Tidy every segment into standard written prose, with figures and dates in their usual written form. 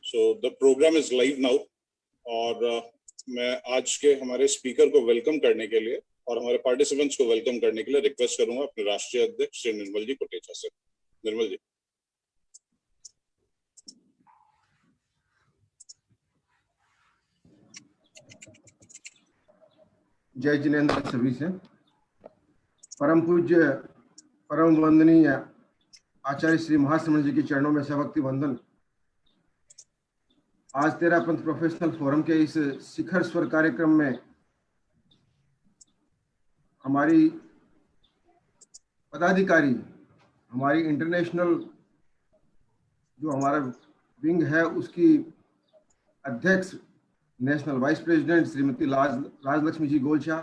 So the program is live now और मैं आज के हमारे स्पीकर को वेलकम करने के लिए और हमारे पार्टिसिपेंट्स को वेलकम करने के लिए रिक्वेस्ट करूंगा अपने राष्ट्रीय अध्यक्ष श्री निर्मल जी कोटेचा से। निर्मल जी। जय जिनेंद्र सभी से। परम पूज्य परम वंदनीय आचार्य श्री महाश्रमण जी के चरणों में सभक्ति वंदन। आज तेरा पंथ प्रोफेशनल फोरम के इस शिखर स्वर कार्यक्रम में हमारी पदाधिकारी, हमारी इंटरनेशनल जो हमारा विंग है उसकी अध्यक्ष national vice president Shrimati Rajlakshmi ji Golcha,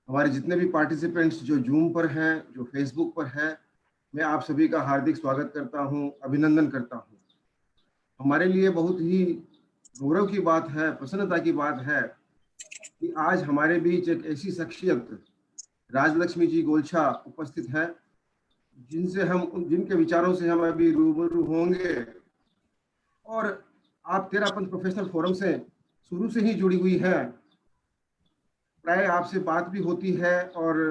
हमारे जितने भी पार्टिसिपेंट्स जो जूम पर हैं, जो फेसबुक पर हैं, मैं आप सभी का हार्दिक स्वागत करता हूं, अभिनंदन करता हूं। हमारे लिए बहुत ही गौरव की बात है, प्रसन्नता की बात है कि आज हमारे बीच एक ऐसी शख्सियत राजलक्ष्मी जी गोलचा उपस्थित है जिनके विचारों से हम अभी रूबरू होंगे। और आप तेरा पंथ प्रोफेशनल फोरम से शुरू से ही जुड़ी हुई है, प्राय आपसे बात भी होती है और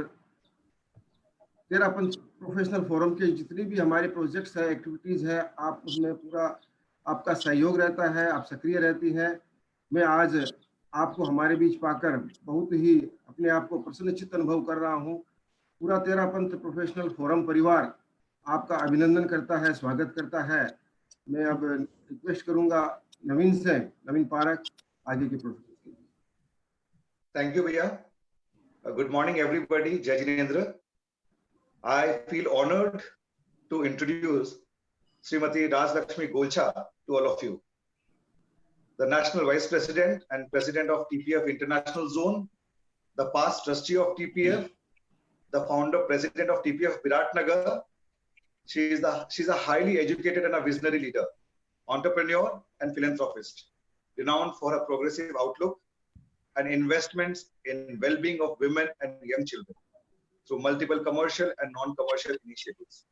तेरा पंथ प्रोफेशनल फोरम के जितने भी हमारे प्रोजेक्ट्स है, एक्टिविटीज है, आप उसमें पूरा आपका सहयोग रहता है, आप सक्रिय रहती है। मैं आज आपको हमारे बीच पाकर बहुत ही अपने आप को प्रसन्नचित्त अनुभव कर रहा हूँ। पूरा तेरा पंथ प्रोफेशनल फोरम परिवार आपका अभिनंदन करता है, स्वागत करता है। मैं अब रिक्वेस्ट करूंगा नवीन पारक आगे के प्रोफेसर के लिए। थैंक यू भैया। Good morning everybody. जय Jinendra. I feel honored to introduce Srimati Rajlakshmi Golcha to all of you. The National Vice President and President of TPF International Zone, the past trustee of TPF, the founder president of TPF Biratnagar. She's a highly educated and a visionary leader, entrepreneur and philanthropist, renowned for her progressive outlook and investments in well-being of women and young children through multiple commercial and non-commercial initiatives.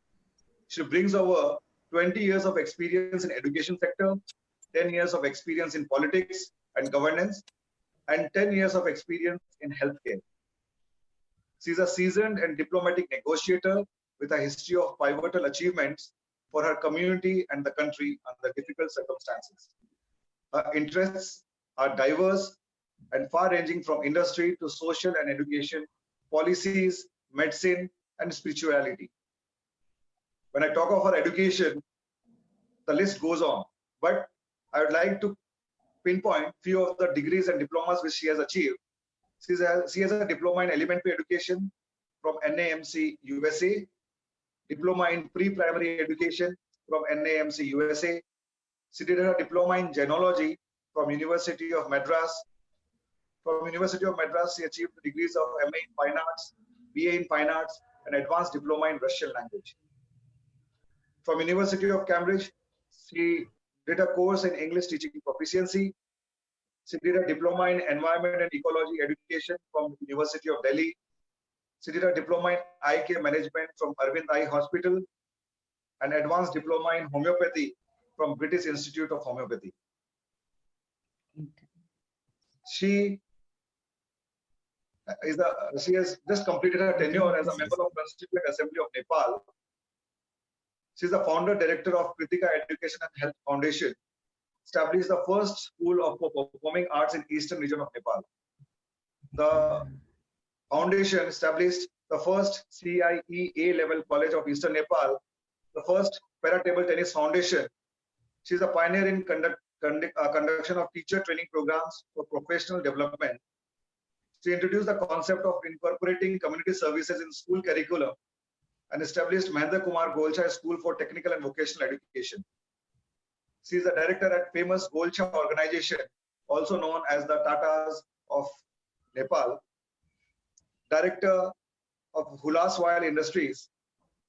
She brings over 20 years of experience in education sector, 10 years of experience in politics and governance, and 10 years of experience in healthcare. She's a seasoned and diplomatic negotiator with a history of pivotal achievements for her community and the country under difficult circumstances. Her interests are diverse and far-ranging from industry to social and education, policies, medicine, and spirituality. When I talk of her education, the list goes on, but I would like to pinpoint few of the degrees and diplomas which she has achieved. She has a diploma in elementary education from NAMC USA, diploma in pre-primary education from NAMC USA. She did her diploma in genealogy from University of Madras. From University of Madras, she achieved the degrees of MA in Fine Arts, BA in Fine Arts, and Advanced Diploma in Russian Language. From University of Cambridge, she did a course in English Teaching Proficiency. She did a diploma in Environment and Ecology Education from University of Delhi. She did a diploma in eye care management from Arvind Eye Hospital, and Advanced Diploma in Homeopathy from British Institute of Homeopathy. She has just completed her tenure as a member of Constituent Assembly of Nepal. She is the founder director of Kritika Education and Health Foundation, established the first school of performing arts in eastern region of Nepal. The foundation established the first CIE A-level college of eastern Nepal, the first para-table tennis foundation. She is a pioneer in conduction of teacher training programs for professional development. She introduced the concept of incorporating community services in school curriculum and established Mahendra Kumar Golcha School for Technical and Vocational Education. She is the director at famous Golcha organization, also known as the Tatas of Nepal, director of Hulaswile Industries.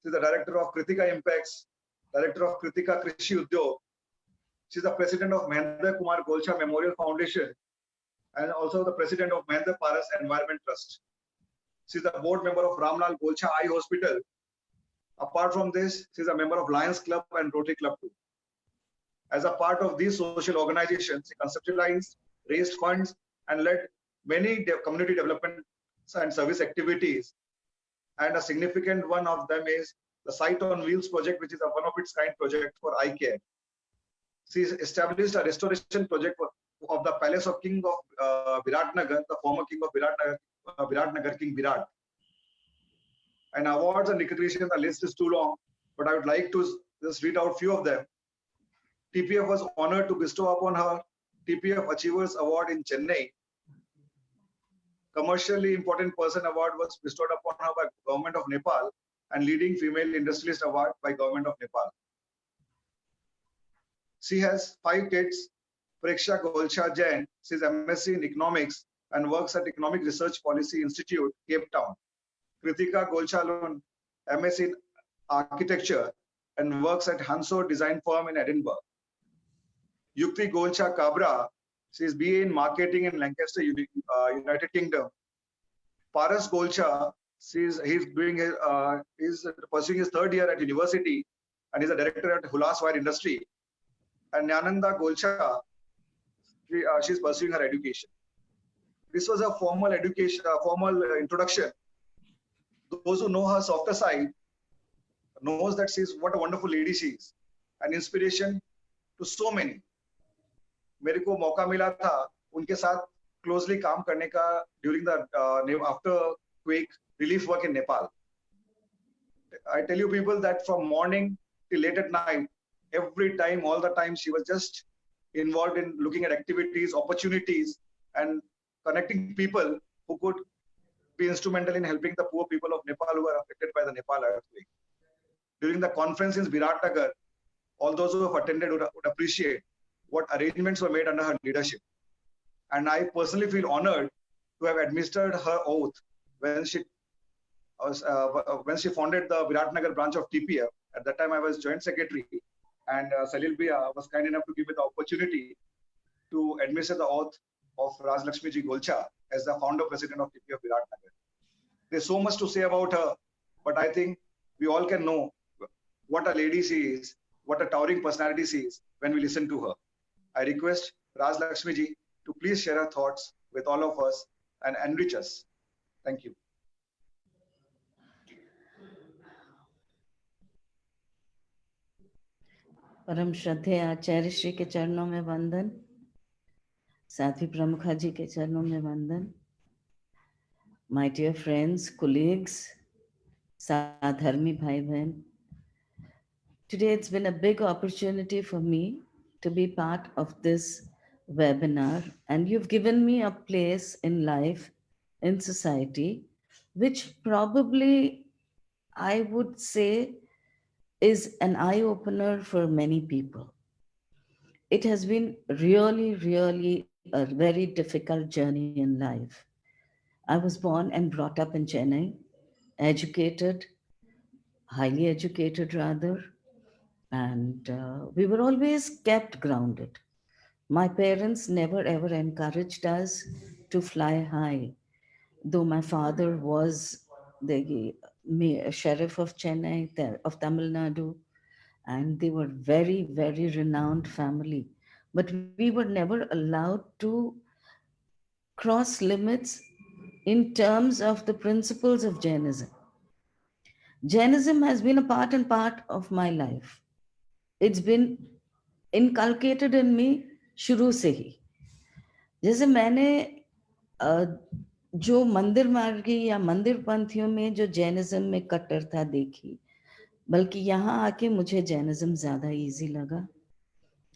She is the director of Kritika Impacts, director of Kritika Krishi Udyog. She is the president of Mahendra Kumar Golcha Memorial Foundation and also the president of Mahendra Paras Environment Trust. She is the board member of Ramlal Golcha Eye Hospital. Apart from this, she is a member of Lions Club and Rotary Club too. As a part of these social organizations, he conceptualized, raised funds, and led many community development and service activities. And a significant one of them is the Sight on Wheels project, which is a one of its kind project for eye care. She established a restoration project of the palace of King of Viratnagar, the former king of Viratnagar, King Virat. And awards and recognition, the list is too long, but I would like to just read out few of them. TPF was honored to bestow upon her TPF Achievers Award in Chennai. Commercially Important Person Award was bestowed upon her by Government of Nepal, and Leading Female Industrialist Award by Government of Nepal. She has 5 kids. Preksha Golcha Jain, she is MSc in Economics and works at Economic Research Policy Institute, Cape Town. Kritika Golcha Lund, MSc in Architecture and works at Hanso Design Firm in Edinburgh. Yukti Golcha Kabra, she is BA in Marketing in Lancaster, United Kingdom. Paras Golcha, he's pursuing his 3rd year at university and is a director at Hulas Wire Industry. And Nyananda Golcha, she's pursuing her education. This was a formal education, formal introduction. Those who know her softer side knows that she's what a wonderful lady she is, an inspiration to so many. मेरे को मौका मिला था उनके साथ closely काम करने का during the after quake relief work in Nepal. I tell you people that from morning till late at night, every time, all the time, she was just involved in looking at activities, opportunities, and connecting people who could be instrumental in helping the poor people of Nepal who were affected by the Nepal earthquake. During the conference in Viratnagar, all those who have attended would appreciate what arrangements were made under her leadership. And I personally feel honored to have administered her oath when she founded the Viratnagar branch of TPF. At that time, I was joint secretary, and Salil Bhaiya was kind enough to give me the opportunity to administer the oath of Raj Lakshmi Ji Golcha as the founder president of TPF Viratnagar. There's so much to say about her, but I think we all can know what a lady she is, what a towering personality she is when we listen to her. I request Raj Lakshmi Ji to please share her thoughts with all of us and enrich us. Thank you. परम श्रद्धेय आचार्य श्री के चरणों में वंदन, साथी प्रमुखा जी के चरणों में वंदन, my dear friends, colleagues, साधर्मी भाई बहन. Today it's been a big opportunity for me to be part of this webinar, and you've given me a place in life, in society, which probably I would say is an eye-opener for many people. It has been really a very difficult journey in life. I was born and brought up in Chennai, educated, highly educated rather, and we were always kept grounded. My parents never ever encouraged us to fly high, though my father was the sheriff of Chennai, of Tamil Nadu, and they were very renowned family. But we were never allowed to cross limits in terms of the principles of Jainism. Jainism has been a part and part of my life. It's been inculcated in me शुरू से ही. जैसे मैंने जो मंदिर मार्गी या मंदिर पंथियों में जो जैनिज्म में कट्टरता देखी, बल्कि यहाँ आके मुझे जैनिज्म ज़्यादा इजी लगा.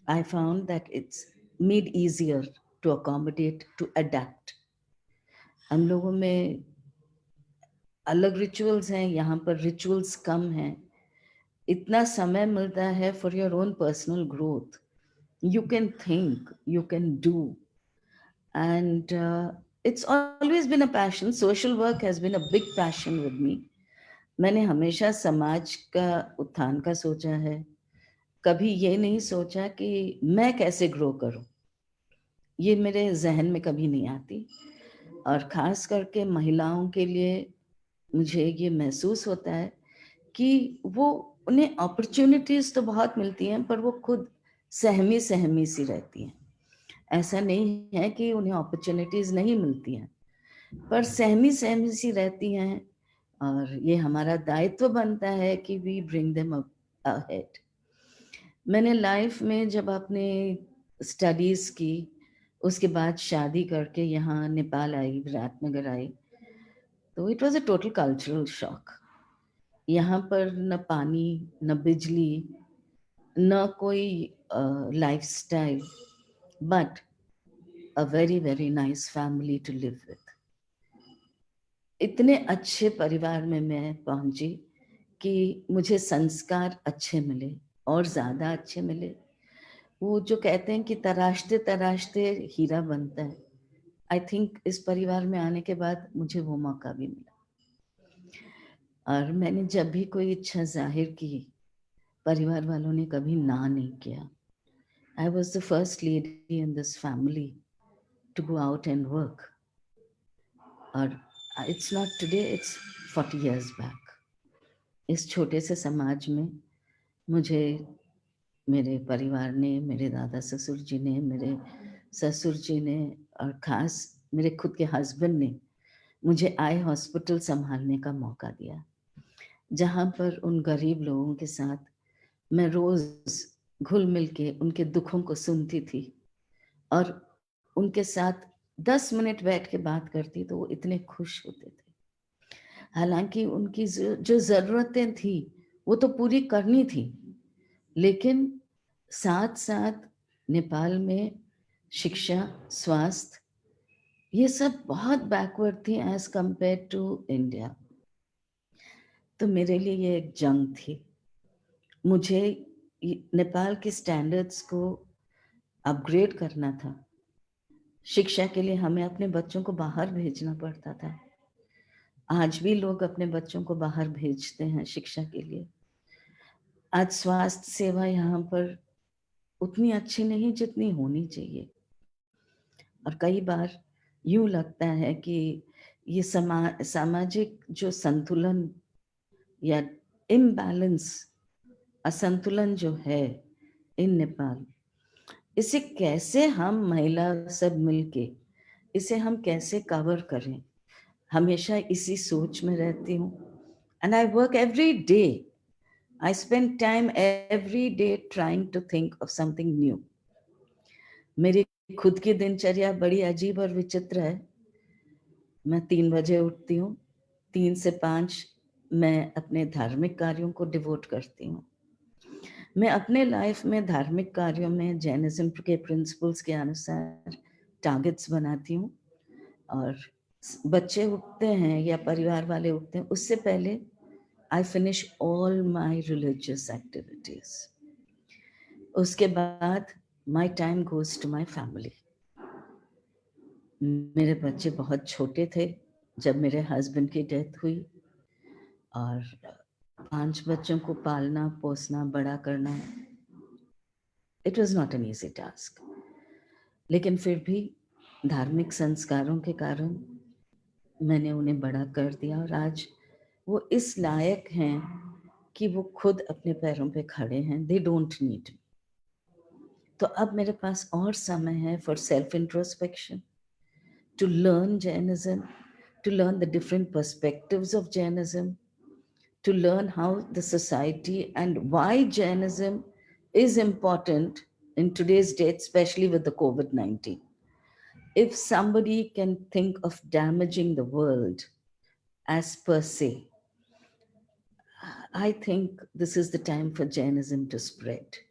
I found that it's made easier to accommodate, to adapt. हम लोगों में अलग रिचुअल्स हैं, यहाँ पर रिचुअल्स कम हैं. इतना समय मिलता है for your own personal growth. You can think, you can do. And it's always been a passion. Social work has been a big passion with me. मैंने हमेशा समाज का उत्थान का सोचा है. कभी ये नहीं सोचा कि मैं कैसे ग्रो करूं. ये मेरे जहन में कभी नहीं आती. और खास करके महिलाओं के लिए मुझे ये महसूस होता है कि वो उन्हें अपॉर्चुनिटीज तो बहुत मिलती हैं, पर वो खुद सहमी सहमी सी रहती हैं। ऐसा नहीं है कि उन्हें अपॉर्चुनिटीज नहीं मिलती हैं, पर सहमी सहमी सी रहती हैं, और ये हमारा दायित्व बनता है कि वी ब्रिंग देम अहेड। मैंने लाइफ में जब अपने स्टडीज की, उसके बाद शादी करके यहाँ नेपाल आई, विराटनगर आई, तो it was a total cultural shock. यहाँ पर न पानी, न बिजली, न कोई lifestyle, but a very very nice family to live with. इतने अच्छे परिवार में मैं पहुंची कि मुझे संस्कार अच्छे मिले और ज्यादा अच्छे मिले। वो जो कहते हैं कि तराशते तराशते हीरा बनता है, आई थिंक इस परिवार में आने के बाद मुझे वो मौका भी मिला। और मैंने जब भी कोई इच्छा जाहिर की, परिवार वालों ने कभी ना नहीं किया। I was the first lady in this family to go out and work. और it's not today, it's 40 years back. इस छोटे से समाज में मुझे मेरे परिवार ने, मेरे दादा ससुर जी ने, मेरे ससुर जी ने, और ख़ास मेरे खुद के हस्बैंड ने मुझे आई हॉस्पिटल संभालने का मौका दिया, जहाँ पर उन गरीब लोगों के साथ मैं रोज़ घुल मिल के उनके दुखों को सुनती थी और उनके साथ 10 मिनट बैठ के बात करती तो वो इतने खुश होते थे। हालांकि उनकी जो ज़रूरतें थी वो तो पूरी करनी थी, लेकिन साथ साथ नेपाल में शिक्षा, स्वास्थ्य, ये सब बहुत बैकवर्ड थी एज कंपेयर टू इंडिया। तो मेरे लिए ये एक जंग थी। मुझे नेपाल के स्टैंडर्ड्स को अपग्रेड करना था। शिक्षा के लिए हमें अपने बच्चों को बाहर भेजना पड़ता था। आज भी लोग अपने बच्चों को बाहर भेजते हैं शिक्षा के लिए। आज स्वास्थ्य सेवा यहाँ पर उतनी अच्छी नहीं जितनी होनी चाहिए, और कई बार यूं लगता है कि ये सामाजिक जो संतुलन या इम्बैलेंस, असंतुलन जो है इन नेपाल, इसे कैसे हम महिला सब मिलके इसे हम कैसे कवर करें, हमेशा इसी सोच में रहती हूँ। And I work every day, I spend time every day trying to think of something new. मेरी खुद की दिनचर्या बड़ी अजीब और विचित्र है। मैं 3 बजे उठती हूँ, 3 से 5 मैं अपने धार्मिक कार्यों को डिवोट करती हूँ। मैं अपने लाइफ में धार्मिक कार्यों में जैनिज्म के प्रिंसिपल्स के अनुसार टारगेट्स बनाती हूँ, और बच्चे उठते हैं या परिवार वाले उठते हैं उससे पहले I finish all my religious activities. उसके बाद my time goes to my family. मेरे बच्चे बहुत छोटे थे जब मेरे हस्बैंड की डेथ हुई, और 5 बच्चों को पालना, पोसना, बड़ा करना, it was not an easy task. लेकिन फिर भी धार्मिक संस्कारों के कारण मैंने उन्हें बड़ा कर दिया, और आज वो इस लायक हैं कि वो खुद अपने पैरों पे खड़े हैं। They don't need. तो अब मेरे पास और समय है for self introspection, to learn Jainism, to learn the different perspectives of Jainism, to learn how the society and why Jainism is important in today's date, especially with the COVID-19. If somebody can think of damaging the world as per se, I think this is the time for Jainism to spread.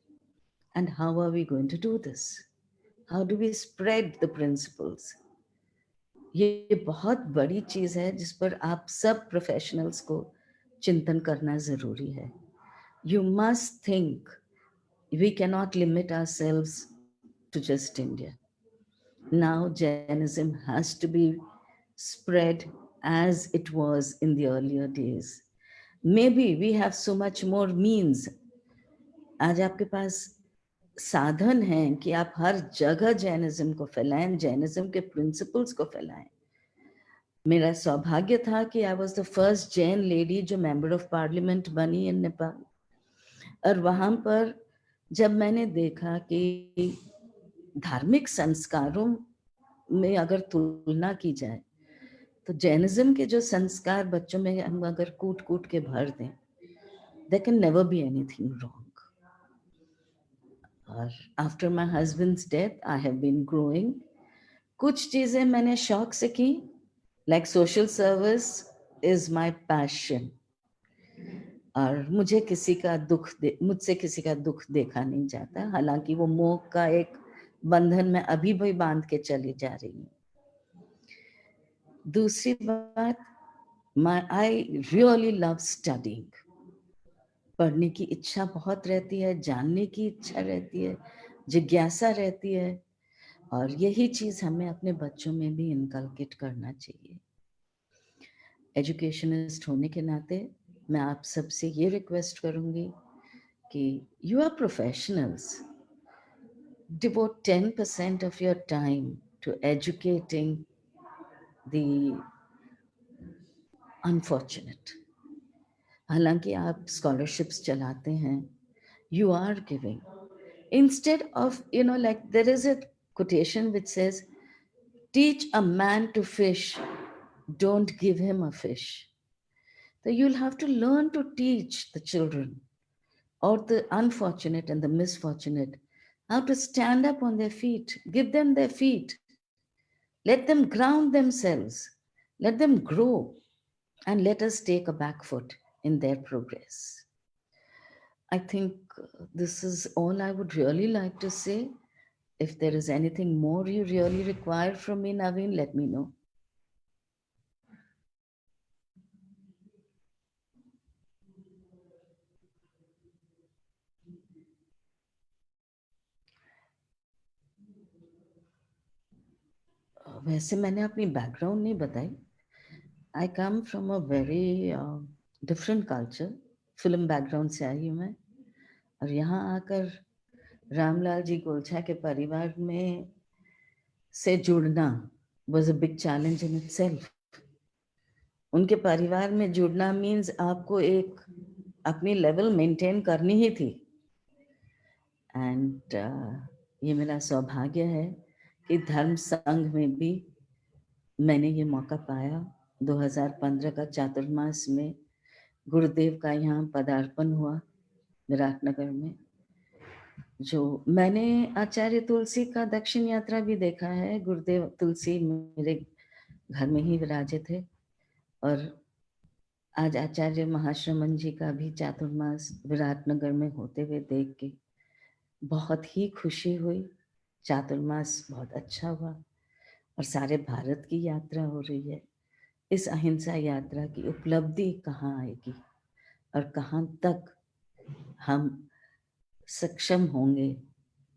And how are we going to do this? How do we spread the principles? ये बहुत बड़ी चीज है जिस पर आप सब professionals को चिंतन करना जरूरी है। You must think, we cannot limit ourselves to just India. Now Jainism has to be spread as it was in the earlier days. Maybe we have so much more means. आज आपके पास साधन हैं कि आप हर जगह जैनिज्म को फैलाएं, Jainism के प्रिंसिपल्स को फैलाएं। मेरा सौभाग्य था कि आई was the first Jan lady जो मेंबर ऑफ पार्लियामेंट बनी इन नेपाल, और वहाँ पर जब मैंने देखा कि धार्मिक संस्कारों में अगर तुलना की जाए तो जैनिज्म के जो संस्कार बच्चों में हम अगर कूट कूट के भर दें, there can never be anything wrong. और after my husband's death, I have been growing. कुछ चीजें मैंने शौक से की, like social service is my passion. और मुझे मुझसे किसी का दुख देखा नहीं जाता, हालांकि वो मोह का एक बंधन में अभी भी बांध के चली जा रही हूँ। दूसरी बात, I really love studying. पढ़ने की इच्छा बहुत रहती है, जानने की इच्छा रहती है, जिज्ञासा रहती है, और यही चीज हमें अपने बच्चों में भी इनकलकेट करना चाहिए। एजुकेशनिस्ट होने के नाते मैं आप सबसे ये रिक्वेस्ट करूंगी कि you are professionals, devote 10% of your time to educating the unfortunate. हालांकि आप स्कॉलरशिप्स चलाते हैं, you are giving. Instead of, like there is a quotation which says, teach a man to fish, don't give him a fish. So you'll have to learn to teach the children or the unfortunate and the misfortunate how to stand up on their feet. Give them their feet. Let them ground themselves. Let them grow. And let us take a back foot in their progress. I think this is all I would really like to say. If there is anything more you really require from me, Naveen, let me know. वैसे मैंने अपनी background नहीं बताई। I come from a very different culture, film background से आई हूँ मैं, और यहाँ आकर रामलाल जी गोलछा के परिवार में से जुड़ना was a big challenge in itself. उनके परिवार में जुड़ना मीन्स आपको एक अपनी लेवल मेंटेन करनी ही थी, एंड ये मेरा सौभाग्य है कि धर्म संघ में भी मैंने ये मौका पाया। 2015 का चातुर्मास में गुरुदेव का यहाँ पदार्पण हुआ विराटनगर में। जो मैंने आचार्य तुलसी का दक्षिण यात्रा भी देखा है। गुरुदेव तुलसी मेरे घर में ही विराजे थे, और आज आचार्य महाश्रमण जी का भी चातुर्मास विराटनगर में होते हुए देख के बहुत ही खुशी हुई। चातुर्मास बहुत अच्छा हुआ और सारे भारत की यात्रा हो रही है। इस अहिंसा यात्रा की उपलब्धि कहाँ आएगी और कहाँ तक हम सक्षम होंगे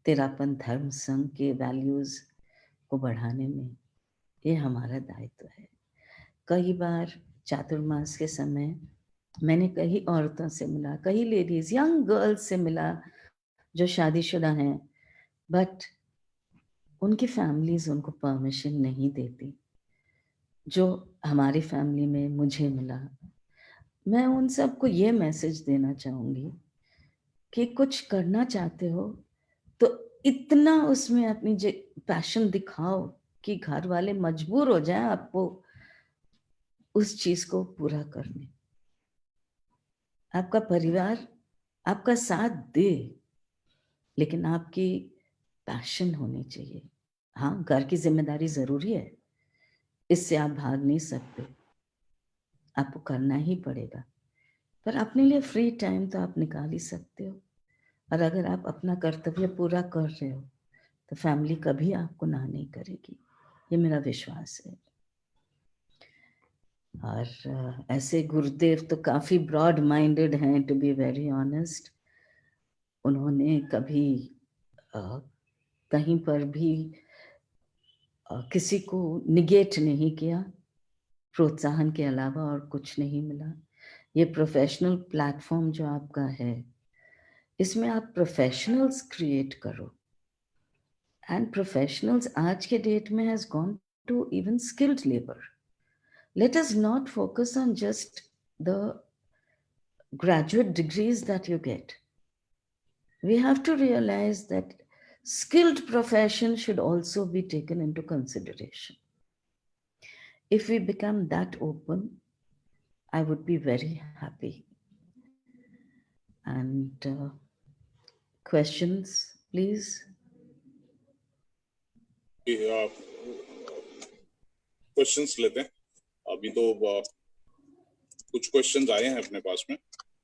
तेरापन धर्म संघ के वैल्यूज को बढ़ाने में, ये हमारा दायित्व है। कई बार चातुर्मास के समय मैंने कई औरतों से मिला, कई लेडीज, यंग गर्ल्स से मिला जो शादीशुदा हैं, बट उनकी फैमिलीज उनको परमिशन नहीं देती। जो हमारी फैमिली में मुझे मिला, मैं उन सबको ये मैसेज देना चाहूँगी कि कुछ करना चाहते हो तो इतना उसमें अपनी पैशन दिखाओ कि घर वाले मजबूर हो जाएं आपको उस चीज को पूरा करने। आपका परिवार आपका साथ दे, लेकिन आपकी पैशन होनी चाहिए। हाँ, घर की जिम्मेदारी जरूरी है, इससे आप भाग नहीं सकते, आपको करना ही पड़ेगा, पर अपने लिए फ्री टाइम तो आप निकाल ही सकते हो। और अगर आप अपना कर्तव्य पूरा कर रहे हो तो फैमिली कभी आपको ना नहीं करेगी, ये मेरा विश्वास है। और ऐसे गुरुदेव तो काफी ब्रॉड माइंडेड हैं, टू बी वेरी ऑनेस्ट। उन्होंने कभी कहीं पर भी किसी को निगेट नहीं किया, प्रोत्साहन के अलावा और कुछ नहीं मिला। ये प्रोफेशनल प्लेटफॉर्म जो आपका है, इसमें आप प्रोफेशनल्स क्रिएट करो, एंड प्रोफेशनल्स आज के डेट में has gone to even skilled labour. Let us not focus on just the graduate degrees that you get. we have to realize that skilled profession should also be taken into consideration. If we become that open, I would be very happy. And questions, please. Questions लेते हैं अभी तो कुछ questions आए हैं अपने पास में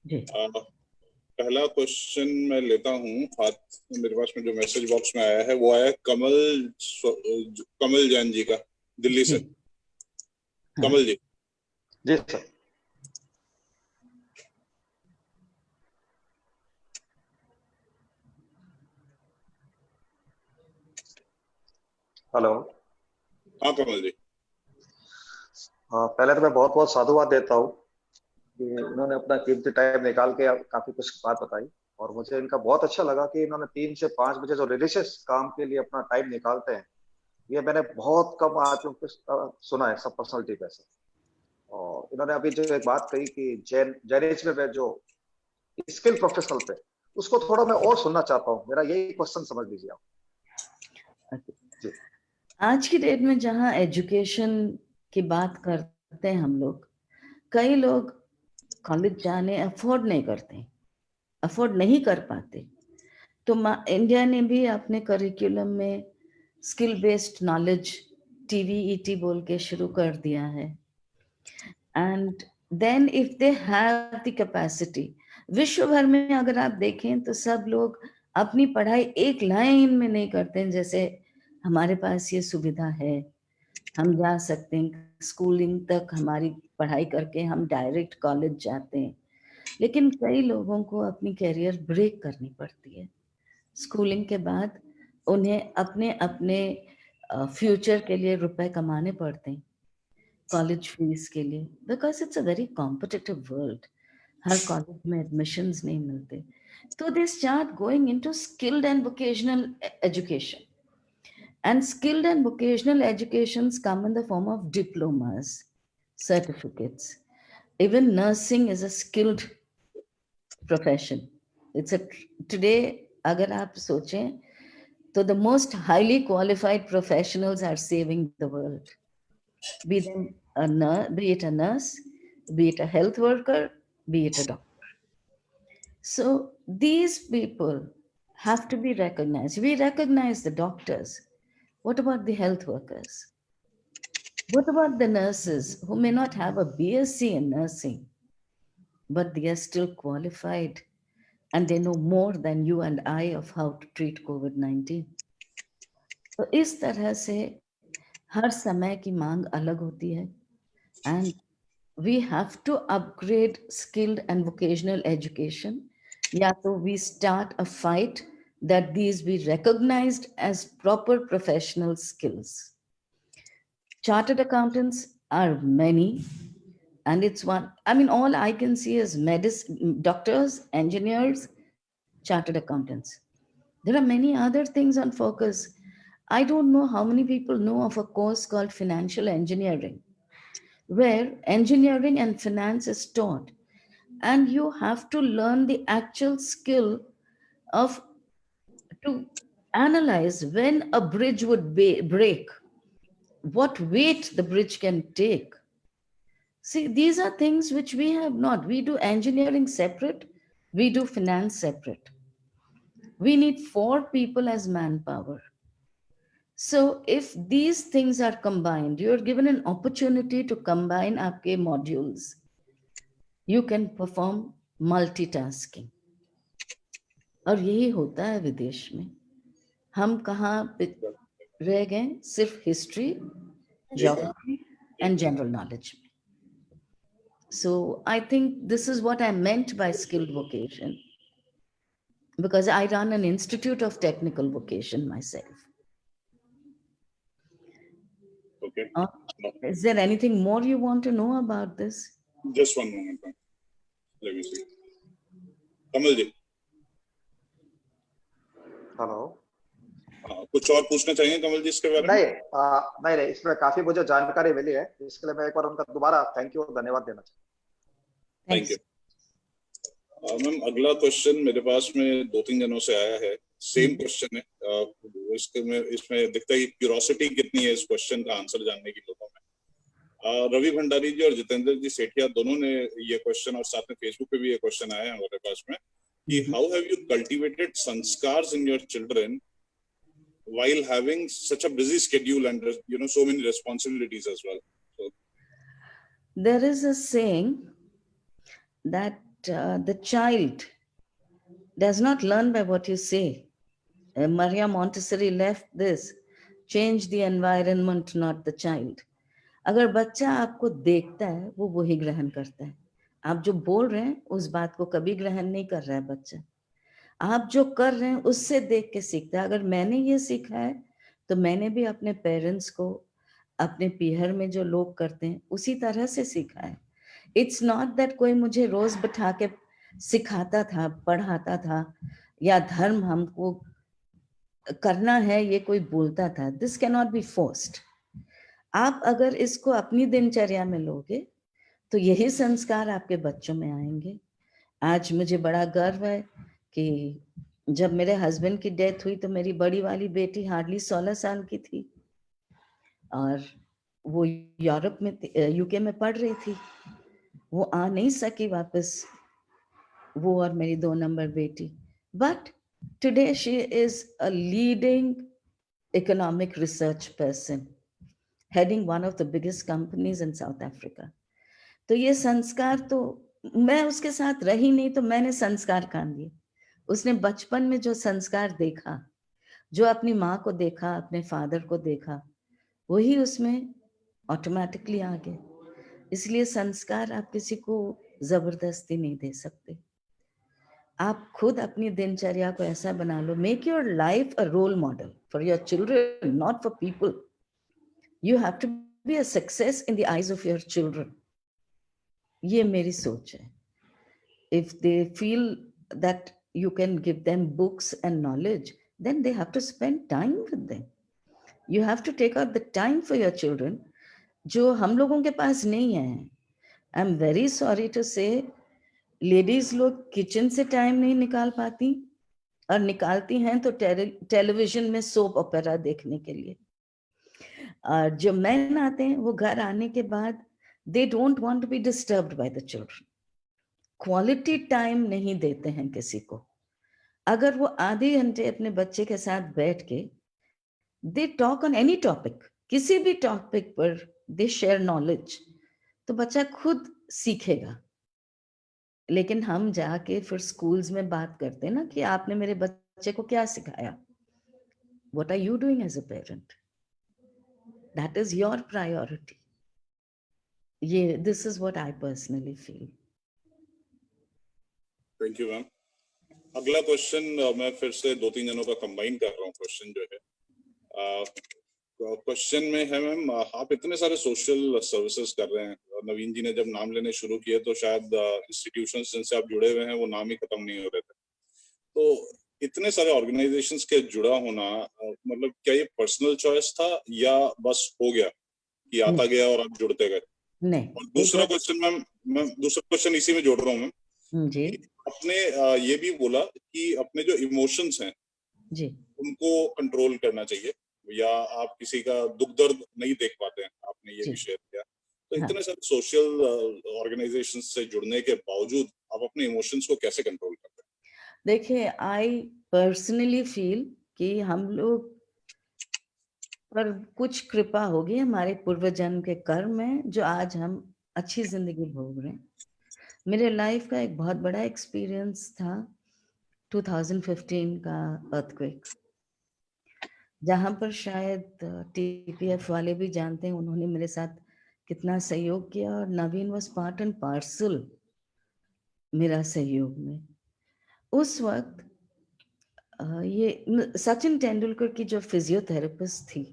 पहला क्वेश्चन मैं लेता हूं हाथ मेरे पास में जो मैसेज बॉक्स में आया है वो आया कमल जैन जी का दिल्ली से कमल जी सर हेलो हाँ कमल जी पहले तो मैं बहुत बहुत साधुवाद देता हूँ कि इन्होंने अपना कीमती टाइम निकाल के काफी कुछ बात बताई और मुझे इनका बहुत अच्छा लगा कि इन्होंने 3 से 5 बजे जो रिलीजियस काम के लिए अपना टाइम निकालते हैं ये मैंने बहुत कम आदमियों को सुना है सब पर्सनलिटी पे से। और इन्होंने अभी जो एक बात कही कि जैनिज्म में जो स्किल प्रोफेशनल पे उसको थोड़ा मैं और सुनना चाहता हूँ। मेरा यही क्वेश्चन समझ लीजिए आप। आज की डेट में जहाँ एजुकेशन की बात करते हैं हम लोग, कई लोग कॉलेज जाने अफोर्ड नहीं कर पाते। तो इंडिया ने भी अपने करिकुलम में स्किल बेस्ड नॉलेज TVET बोल के शुरू कर दिया है। And then if they have the capacity, विश्व भर में अगर आप देखें तो सब लोग अपनी पढ़ाई एक लाइन में नहीं करते हैं। जैसे हमारे पास ये सुविधा है, हम जा सकते हैं, स्कूलिंग तक हमारी पढ़ाई करके हम डायरेक्ट कॉलेज जाते हैं। लेकिन कई लोगों को अपनी कैरियर ब्रेक करनी पड़ती है। स्कूलिंग के बाद उन्हें अपने अपने फ्यूचर के लिए रुपए कमाने पड़ते हैं, कॉलेज फीस के लिए, because it's a very competitive world. Her college में एडमिशंस नहीं मिलते, तो they start going into skilled and vocational education. And skilled and vocational educations come in the form of diplomas, certificates. Even nursing is a skilled profession. Today, agar aap sochein, so the most highly qualified professionals are saving the world. Be it a nurse, be it a health worker, be it a doctor. So these people have to be recognized. We recognize the doctors. What about the health workers? What about the nurses who may not have a BSc in nursing, but they are still qualified and they know more than you and I of how to treat COVID-19? तो इस तरह से हर समय की मांग अलग होती है, and we have to upgrade skilled and vocational education. या तो we start a fight that these be recognized as proper professional skills. Chartered accountants are many, and it's one, I mean, all I can see is doctors, engineers, chartered accountants. There are many other things on focus. I don't know how many people know of a course called financial engineering, where engineering and finance is taught, and you have to learn the actual skill of to analyze when a bridge would break, what weight the bridge can take. See, these are things which we have not. We do engineering separate, we do finance separate. We need 4 people as manpower. So if these things are combined, you're given an opportunity to combine aapke modules, you can perform multitasking. और यही होता है विदेश में। हम कहाँ रह गए? सिर्फ history, geography and general knowledge. So I think this is what I meant by skilled vocation, because I run an institute of technical vocation myself. Okay. Is there anything more you want to know about this? Just one moment. Let me see. Kamal ji, hello. कुछ और पूछना चाहिए कमल जी इसके बारे में? नहीं, इसमें काफी मुझे जानकारी मिली है, इसके लिए मैं एक बार उनका दोबारा थैंक यू और धन्यवाद देना चाहता हूँ। Thank you. मैम अगला क्वेश्चन मेरे पास में 2-3 जनों से आया है, सेम क्वेश्चन है। इसमें दिखता है कि क्यूरोसिटी कितनी है इस क्वेश्चन का आंसर जानने की लोगों में। रवि भंडारी जी और जितेंद्र जी सेठिया दोनों ने ये क्वेश्चन, और साथ में फेसबुक पे भी ये क्वेश्चन आया है हमारे पास में कि how have you cultivated संस्कार्स in your children while having such a busy schedule and so many responsibilities as well. So there is a saying that the child does not learn by what you say. Maria Montessori left this, change the environment, not the child. अगर बच्चा आपको देखता है वो वही ग्रहण करता है। आप जो बोल रहे हैं उस बात को कभी ग्रहण नहीं कर रहा है बच्चा। आप जो कर रहे हैं उससे देख के सीखता है। अगर मैंने ये सीखा है तो मैंने भी अपने पेरेंट्स को, अपने पीहर में जो लोग करते हैं उसी तरह से सीखा है। इट्स नॉट दैट कोई मुझे रोज बैठा के सिखाता था, पढ़ाता था, या धर्म हमको करना है ये कोई बोलता था। This can not be forced. आप अगर इसको अपनी दिनचर्या में लोगे तो यही संस्कार आपके बच्चों में आएंगे। आज मुझे बड़ा गर्व है कि जब मेरे हस्बैंड की डेथ हुई तो मेरी बड़ी वाली बेटी हार्डली 16 साल की थी और वो यूरोप में, यूके में पढ़ रही थी। वो आ नहीं सकी वापस, वो और मेरी 2 नंबर बेटी। But today she is a leading economic research person, heading one of the biggest companies in south Africa. तो ये संस्कार, तो मैं उसके साथ रही नहीं तो मैंने संस्कार कहाँ दिए। उसने बचपन में जो संस्कार देखा, जो अपनी माँ को देखा, अपने फादर को देखा, वही उसमें ऑटोमेटिकली आ गए। इसलिए संस्कार आप किसी को जबरदस्ती नहीं दे सकते। आप खुद अपनी दिनचर्या को ऐसा बना लो, make your life a role model for your children, not for people. You have to be a success in the eyes of your children. ये मेरी सोच है। If they feel that you can give them books and knowledge, then they have to spend time with them. You have to take out the time for your children, जो हम लोगों के पास नहीं है। I'm very sorry to say, ladies लोग kitchen से time नहीं निकाल पाती, और निकालती हैं तो टेलीविजन में सोप ओपेरा देखने के लिए। और जो मैन आते हैं वो घर आने के बाद they don't want to be disturbed by the children. Quality time नहीं देते हैं किसी को। अगर वो आधे घंटे अपने बच्चे के साथ बैठ के they talk on any topic, किसी भी टॉपिक पर दे शेयर नॉलेज, तो बच्चा खुद सीखेगा। लेकिन हम जाके फिर स्कूल्स में बात करते हैं ना कि आपने मेरे बच्चे को क्या सिखाया। What are you doing as a parent? That is your priority. ये this is what I personally feel. Thank you ma'am. अगला क्वेश्चन मैं फिर से 2-3 जनों का कंबाइन कर रहा हूँ। क्वेश्चन जो है, क्वेश्चन में है मैम, आप इतने सारे सोशल सर्विसेज कर रहे हैं। नवीन जी ने जब नाम लेने शुरू किए तो शायद इंस्टीट्यूशंस जिनसे आप जुड़े हुए हैं वो नाम ही खत्म नहीं हो रहे थे। तो इतने सारे ऑर्गेनाइजेशंस के जुड़ा होना, मतलब क्या ये पर्सनल चॉइस था या बस हो गया कि आता गया और आप जुड़ते गए? नहीं। और दूसरा क्वेश्चन मैम, मैं दूसरा क्वेश्चन इसी में जोड़ रहा हूँ मैम जी। अपने ये भी बोला कि अपने जो इमोशंस हैं जी, उनको कंट्रोल करना चाहिए, या आप किसी का दुख दर्द नहीं देख पाते हैं, आपने ये भी शेयर किया। तो इतने सारे सोशल ऑर्गेनाइजेशंस से जुड़ने के बावजूद आप अपने इमोशंस को कैसे कंट्रोल करते हैं? देखिए, आई पर्सनली फील कि हम लोग पर कुछ कृपा होगी हमारे पूर्व जन्म के कर्म में, जो आज हम अच्छी जिंदगी भोग रहे हैं। मेरे लाइफ का एक बहुत बड़ा एक्सपीरियंस था 2015 का अर्थक्वेक, जहां पर शायद टीपीएफ वाले भी जानते हैं उन्होंने मेरे साथ कितना सहयोग किया, और नवीन वाज पार्ट एंड पार्सल मेरा सहयोग में। उस वक्त ये सचिन तेंदुलकर की जो फिजियोथेरेपिस्ट थी,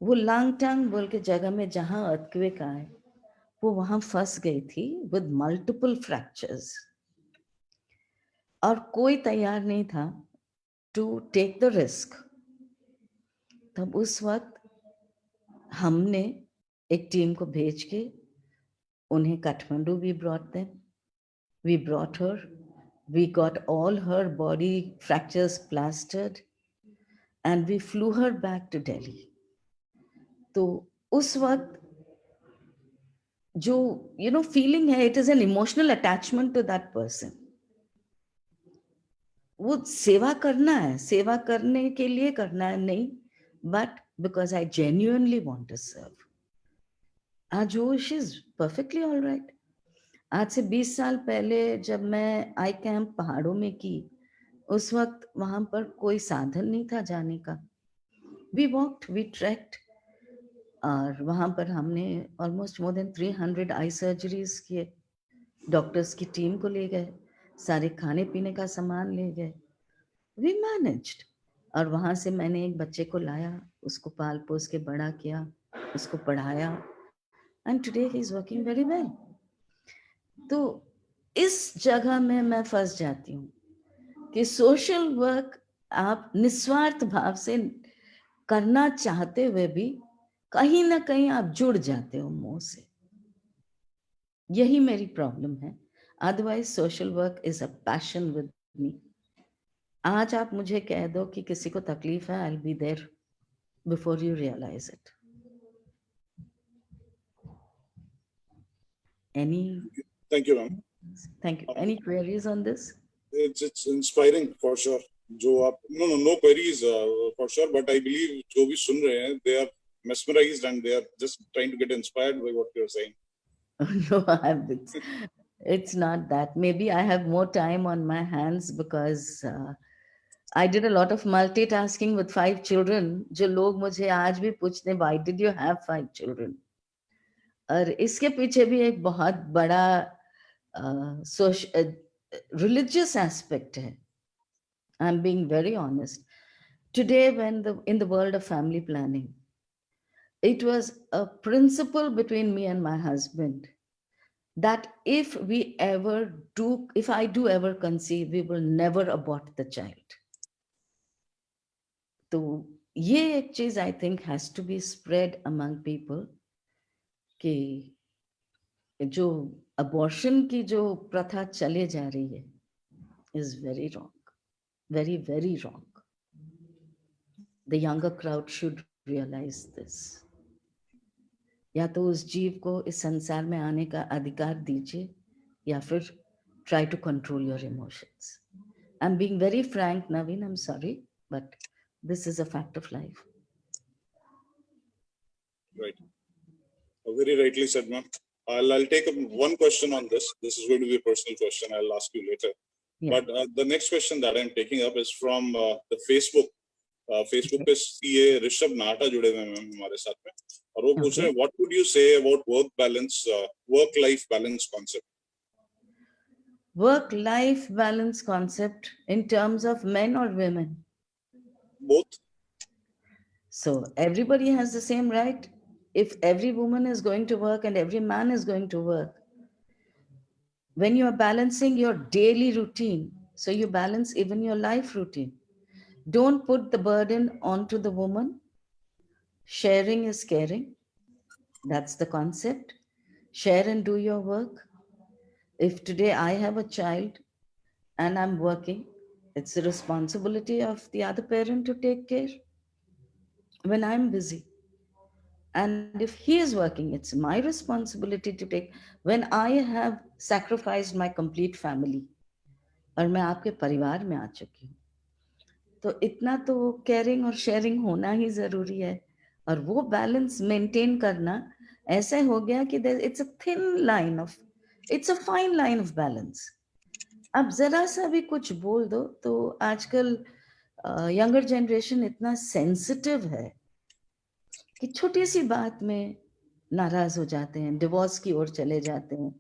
वो लांगटांग बोल के जगह में जहां अर्थक्वेक आए वो वहां फंस गई थी विद मल्टीपल फ्रैक्चर्स, और कोई तैयार नहीं था टू टेक द रिस्क। तब उस वक्त हमने एक टीम को भेज के उन्हें काठमांडू भी brought them, We brought her. We got all her body fractures plastered, and we flew her back to Delhi. तो उस वक्त जो feeling है, it is an emotional attachment to that person. वो सेवा करना है, सेवा करने के लिए करना है नहीं, but because I genuinely want to serve. आज वो she is perfectly all right. आज से 20 साल पहले जब मैं आई कैंप पहाड़ों में की, उस वक्त वहां पर कोई साधन नहीं था जाने का. We walked, we trekked, और वहां पर हमने almost more than 300 आई सर्जरीज किए. डॉक्टर्स की टीम को ले गए, सारे खाने पीने का सामान ले गए. We managed. और वहां से मैंने एक बच्चे को लाया, उसको पाल पोस के बड़ा किया, उसको पढ़ाया, and today he is working very well. तो इस जगह में मैं फंस जाती हूँ कि सोशल वर्क आप निस्वार्थ भाव से करना चाहते हुए भी कहीं ना कहीं आप जुड़ जाते हो मोह से. यही मेरी प्रॉब्लम है. Otherwise social work is a passion with me. आज आप मुझे कह दो कि किसी को तकलीफ है, I will be there before you realize it. Any Thank you, ma'am. Thank you. Any queries on this? It's inspiring for sure. जो आप no queries for sure, but I believe जो भी सुन रहे हैं, they are mesmerized and they are just trying to get inspired by what you're saying. No, it's not that. Maybe I have more time on my hands because I did a lot of multitasking with 5 children. जो लोग मुझे आज भी पूछते हैं, why did you have 5 children? और इसके पीछे भी एक बहुत बड़ा religious aspect hai. I'm being very honest. Today, in the world of family planning, it was a principle between me and my husband that if I do ever conceive, we will never abort the child. So ये एक चीज I think has to be spread among people कि जो abortion की जो प्रथा चले जा रही है is very wrong, very very wrong. The younger crowd should realize this. या तो उस जीव को इस संसार में आने का अधिकार दीजिए या फिर try to control your emotions. I'm being very frank, Naveen, I'm sorry, but this is a fact of life. Right. Very rightly said, ma'am. I'll take one question on this. This is going to be a personal question. I'll ask you later. Yeah. But the next question that I'm taking up is from the Facebook. Facebook पे CA Rishabh नाटा जुड़े हुए हैं हमारे साथ में, और वो पूछ रहे हैं, what would you say about work-life balance concept? Work-life balance concept in terms of men or women? Both. So everybody has the same right. If every woman is going to work and every man is going to work, when you are balancing your daily routine, so you balance even your life routine. Don't put the burden onto the woman. Sharing is caring. That's the concept. Share and do your work. If today I have a child and I'm working, it's the responsibility of the other parent to take care when I'm busy. And if he is working, it's my responsibility to take. When I have sacrificed my complete family, और मैं आपके परिवार में आ चुकी हूँ, तो इतना तो केयरिंग और शेयरिंग होना ही जरूरी है. और वो बैलेंस मेंटेन करना ऐसे हो गया कि it's a fine line of balance. अब जरा सा भी कुछ बोल दो तो आजकल यंगर जनरेशन इतना सेंसिटिव है कि छोटी सी बात में नाराज हो जाते हैं, डिवोर्स की ओर चले जाते हैं.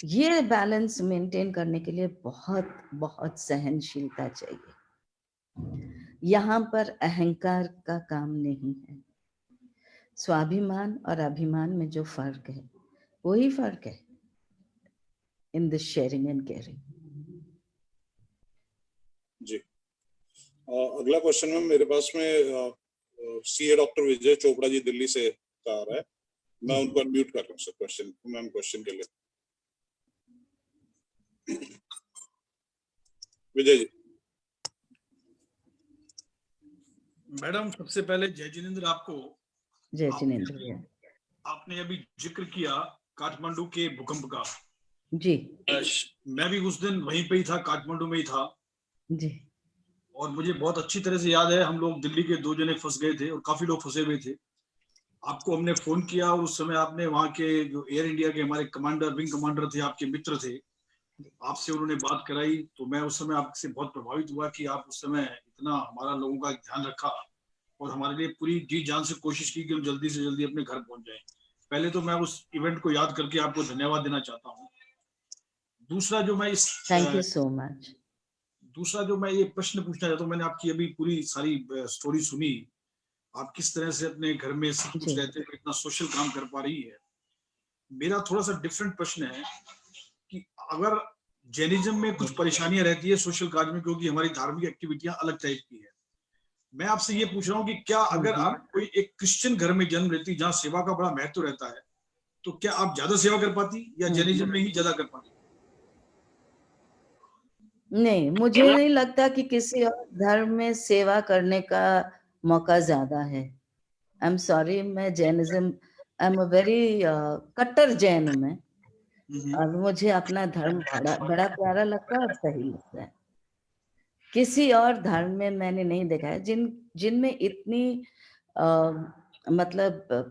ये बैलेंस मेंटेन करने के लिए बहुत बहुत सहनशीलता चाहिए. यहाँ पर अहंकार का काम नहीं है. स्वाभिमान और अभिमान में जो फर्क है वही फर्क है in this sharing and caring. जी. अगला क्वेश्चन में मेरे पास में सीए डॉक्टर विजय चोपड़ा जी दिल्ली से आ रहा है. मैं उनको अनम्यूट कर रहा हूँ सर क्वेश्चन के लिए. विजय जी। मैडम, सबसे पहले जय जिनेंद्र आपको। जय जिनेंद्र भैया। आपने अभी जिक्र किया काठमांडू के भूकंप का। जी मैं भी उस दिन वहीं पे ही था, काठमांडू में ही था जी। और मुझे बहुत अच्छी तरह से याद है, हम लोग दिल्ली के 2 जने फंस गए थे और काफी लोग फंसे हुए थे। आपको हमने फोन किया और उस समय आपने वहाँ के जो एयर इंडिया के हमारे कमांडर, विंग कमांडर थे, आपके मित्र थे, आपसे उन्होंने बात कराई। तो मैं उस समय आपसे बहुत प्रभावित हुआ कि आप उस समय इतना हमारा लोगों का ध्यान रखा और हमारे लिए पूरी जी जान से कोशिश की कि हम जल्दी से जल्दी अपने घर पहुंच जाएं। पहले तो मैं उस इवेंट को याद करके आपको धन्यवाद देना चाहता हूँ। दूसरा जो मैं इस थैंक यू सो मच। दूसरा जो मैं ये प्रश्न पूछना चाहता हूँ, मैंने आपकी अभी पूरी सारी स्टोरी सुनी, आप किस तरह से अपने घर में सब कुछ जी। रहते हुए इतना सोशल काम कर पा रही है। मेरा थोड़ा सा डिफरेंट प्रश्न है कि अगर जैनिज्म में कुछ परेशानियां रहती है सोशल कार्य में, क्योंकि हमारी धार्मिक एक्टिविटियां अलग टाइप की है, मैं आपसे ये पूछ रहा हूँ कि क्या अगर आप कोई एक क्रिश्चियन घर में जन्म लेती जहाँ सेवा का बड़ा महत्व रहता है, तो क्या आप ज्यादा सेवा कर पाती या जैनिज्म में ही ज्यादा कर पाती? नहीं, मुझे नहीं लगता कि किसी और धर्म में सेवा करने का मौका ज्यादा है। आई एम सॉरी, मैं Jainism, I am a very कट्टर जैन हूं मैं, और मुझे अपना धर्म बड़ा बड़ा प्यारा लगता है और सही लगता है। किसी और धर्म में मैंने नहीं देखा है जिनमें इतनी मतलब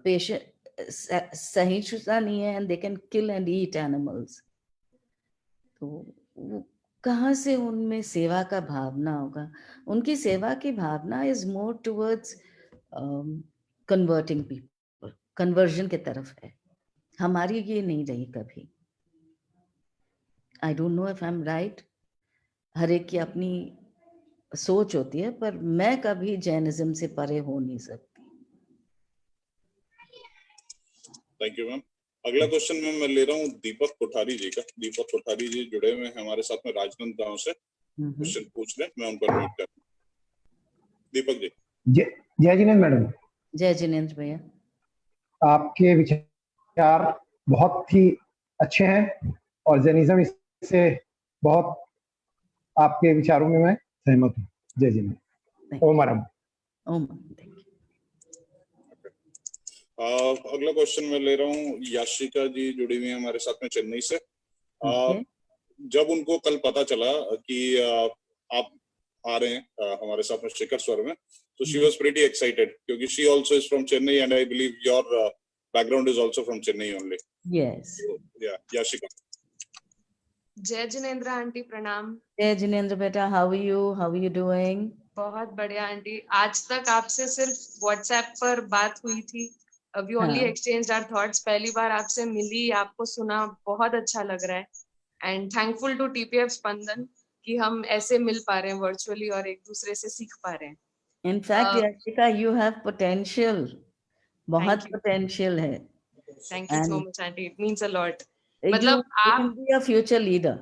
सहिष्णुता नहीं है, and they can kill and eat animals. तो वो कहाँ से उनमें सेवा का भावना होगा? उनकी सेवा की भावना is more towards converting people, conversion की तरफ है। हमारी ये नहीं रही कभी। I don't know if I am right, हर एक की अपनी सोच होती है, पर मैं कभी जैनिज्म से परे हो नहीं सकती। Thank you ma'am. अगला क्वेश्चन मैं ले रहा हूँ दीपक कोठारी जी का। दीपक कोठारी जी जुड़े हुए हैं हमारे साथ में राजनंद गांव से, क्वेश्चन पूछ रहे हैं, मैं उनको अनम्यूट कर। दीपक जी। जय जिनेंद्र मैडम। जय जिनेंद्र भैया। आपके विचार बहुत ही अच्छे हैं और जैनिज्म से बहुत आपके विचारों में मैं सहमत हूँ। जय जिनेंद्र। ओम आराम। ओम। अगला क्वेश्चन मैं ले रहा हूँ याशिका जी जुड़ी हुई है हमारे साथ में चेन्नई से। जब उनको कल पता चला कि आप आ रहे हैं हमारे साथ में शिखर स्वर में, so she was pretty excited क्योंकि she also is from Chennai and I believe your background is also from Chennai only. Yes. So, yeah, Yashika. जय जिनेंद्र आंटी, प्रणाम। जय जिनेंद्र बेटा, how are you? How are you doing? बहुत बढ़िया aunty. आज तक आपसे सिर्फ व्हाट्सएप पर बात हुई थी। We only exchanged our thoughts. पहली बार आपसे मिली, आपको सुना, बहुत अच्छा लग रहा है। And thankful to TPF स्पंदन कि हम ऐसे मिल पा रहे हैं वर्चुअली और एक दूसरे से सीख पा रहे हैं। In fact, Yashika, you have potential. बहुत potential है। Thank you so much aunty. It means a lot. मतलब आप can be a future leader.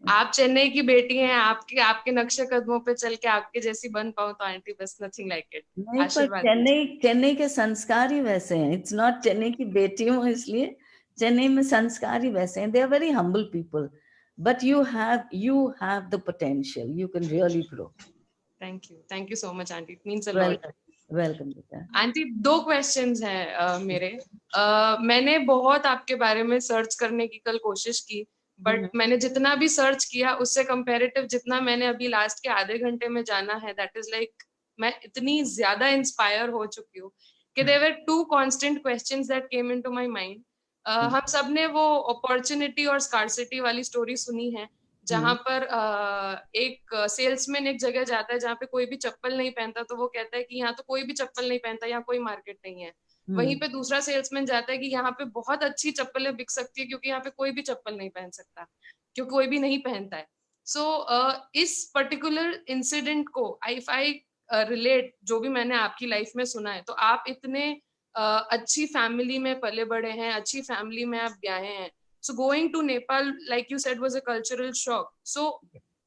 आप चेन्नई की बेटी हैं, आपके नक्शे कदमों पे चल के आपके जैसी बन पाऊं तो आंटी बस नथिंग लाइक इट। नहीं, पर चेन्नई के संस्कार ही वैसे हैं। इट्स नॉट चेन्नई की बेटी हूँ इसलिए, चेन्नई में संस्कार ही वैसे हैं। They are very humble people, but you have the potential. You can really grow. Thank you so much aunty. It means a lot. Welcome बेटा। आंटी, 2 क्वेश्चंस हैं मेरे। मैंने बहुत आपके बारे में सर्च करने की कल कोशिश की, बट मैंने जितना भी सर्च किया उससे कंपैरेटिव जितना मैंने अभी लास्ट के आधे घंटे में जाना है, दैट इज लाइक मैं इतनी ज्यादा इंस्पायर हो चुकी हूँ कि there were 2 constant questions that came into my mind. हम सब ने वो अपॉर्चुनिटी और स्कार्सिटी वाली स्टोरी सुनी है, जहां पर एक सेल्समैन एक जगह जाता है जहाँ पे कोई भी चप्पल नहीं पहनता, तो वो कहता है कि यहाँ तो कोई भी चप्पल नहीं पहनता, यहाँ कोई मार्केट नहीं है। वहीं पे दूसरा सेल्समैन जाता है कि यहाँ पे बहुत अच्छी चप्पलें बिक सकती है क्योंकि यहाँ पे कोई भी चप्पल नहीं पहन सकता, क्योंकि कोई भी नहीं पहनता है। सो इस पर्टिकुलर इंसिडेंट को इफ आई रिलेट, जो भी मैंने आपकी लाइफ में सुना है, तो आप इतने अच्छी फैमिली में पले बड़े हैं, अच्छी फैमिली में आप ब्याहे हैं। So going to Nepal, like you said, was a cultural shock. So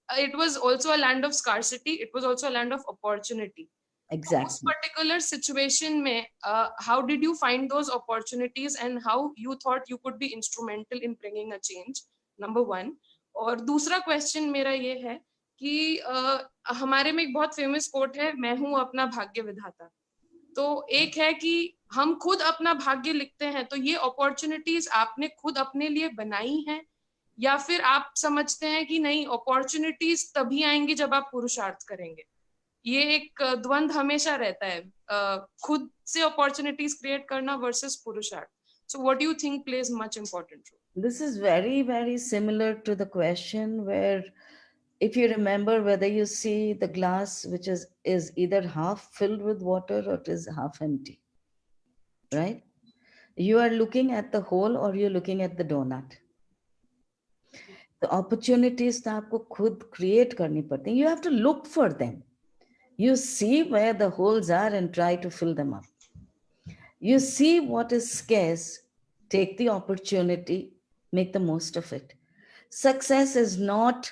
it was also a land of scarcity. It was also a land of opportunity. Exactly. This particular situation mein, how did you find those opportunities and how you thought you could be instrumental in bringing a change? Number 1. और दूसरा question मेरा ये है कि हमारे में एक बहुत फेमस कोट है, मैं हूं अपना भाग्य विधाता। तो एक है कि हम खुद अपना भाग्य लिखते हैं, तो ये अपॉर्चुनिटीज आपने खुद अपने लिए बनाई हैं, या फिर आप समझते हैं कि नहीं, अपॉर्चुनिटीज तभी आएंगी जब आप पुरुषार्थ करेंगे? ये एक द्वंद्व हमेशा रहता है, खुद से अपॉर्चुनिटीज क्रिएट करना वर्सेस पुरुषार्थ। So what do you think plays much important role? This is very, very similar to the question where, if you remember, whether you see the glass which is either half filled with water or it is half empty, right? You are looking at the whole or you're looking at the donut. The opportunities तो आपको खुद create करनी पड़ती हैं. You have to look for them. You see where the holes are and try to fill them up. You see what is scarce, take the opportunity, make the most of it. Success is not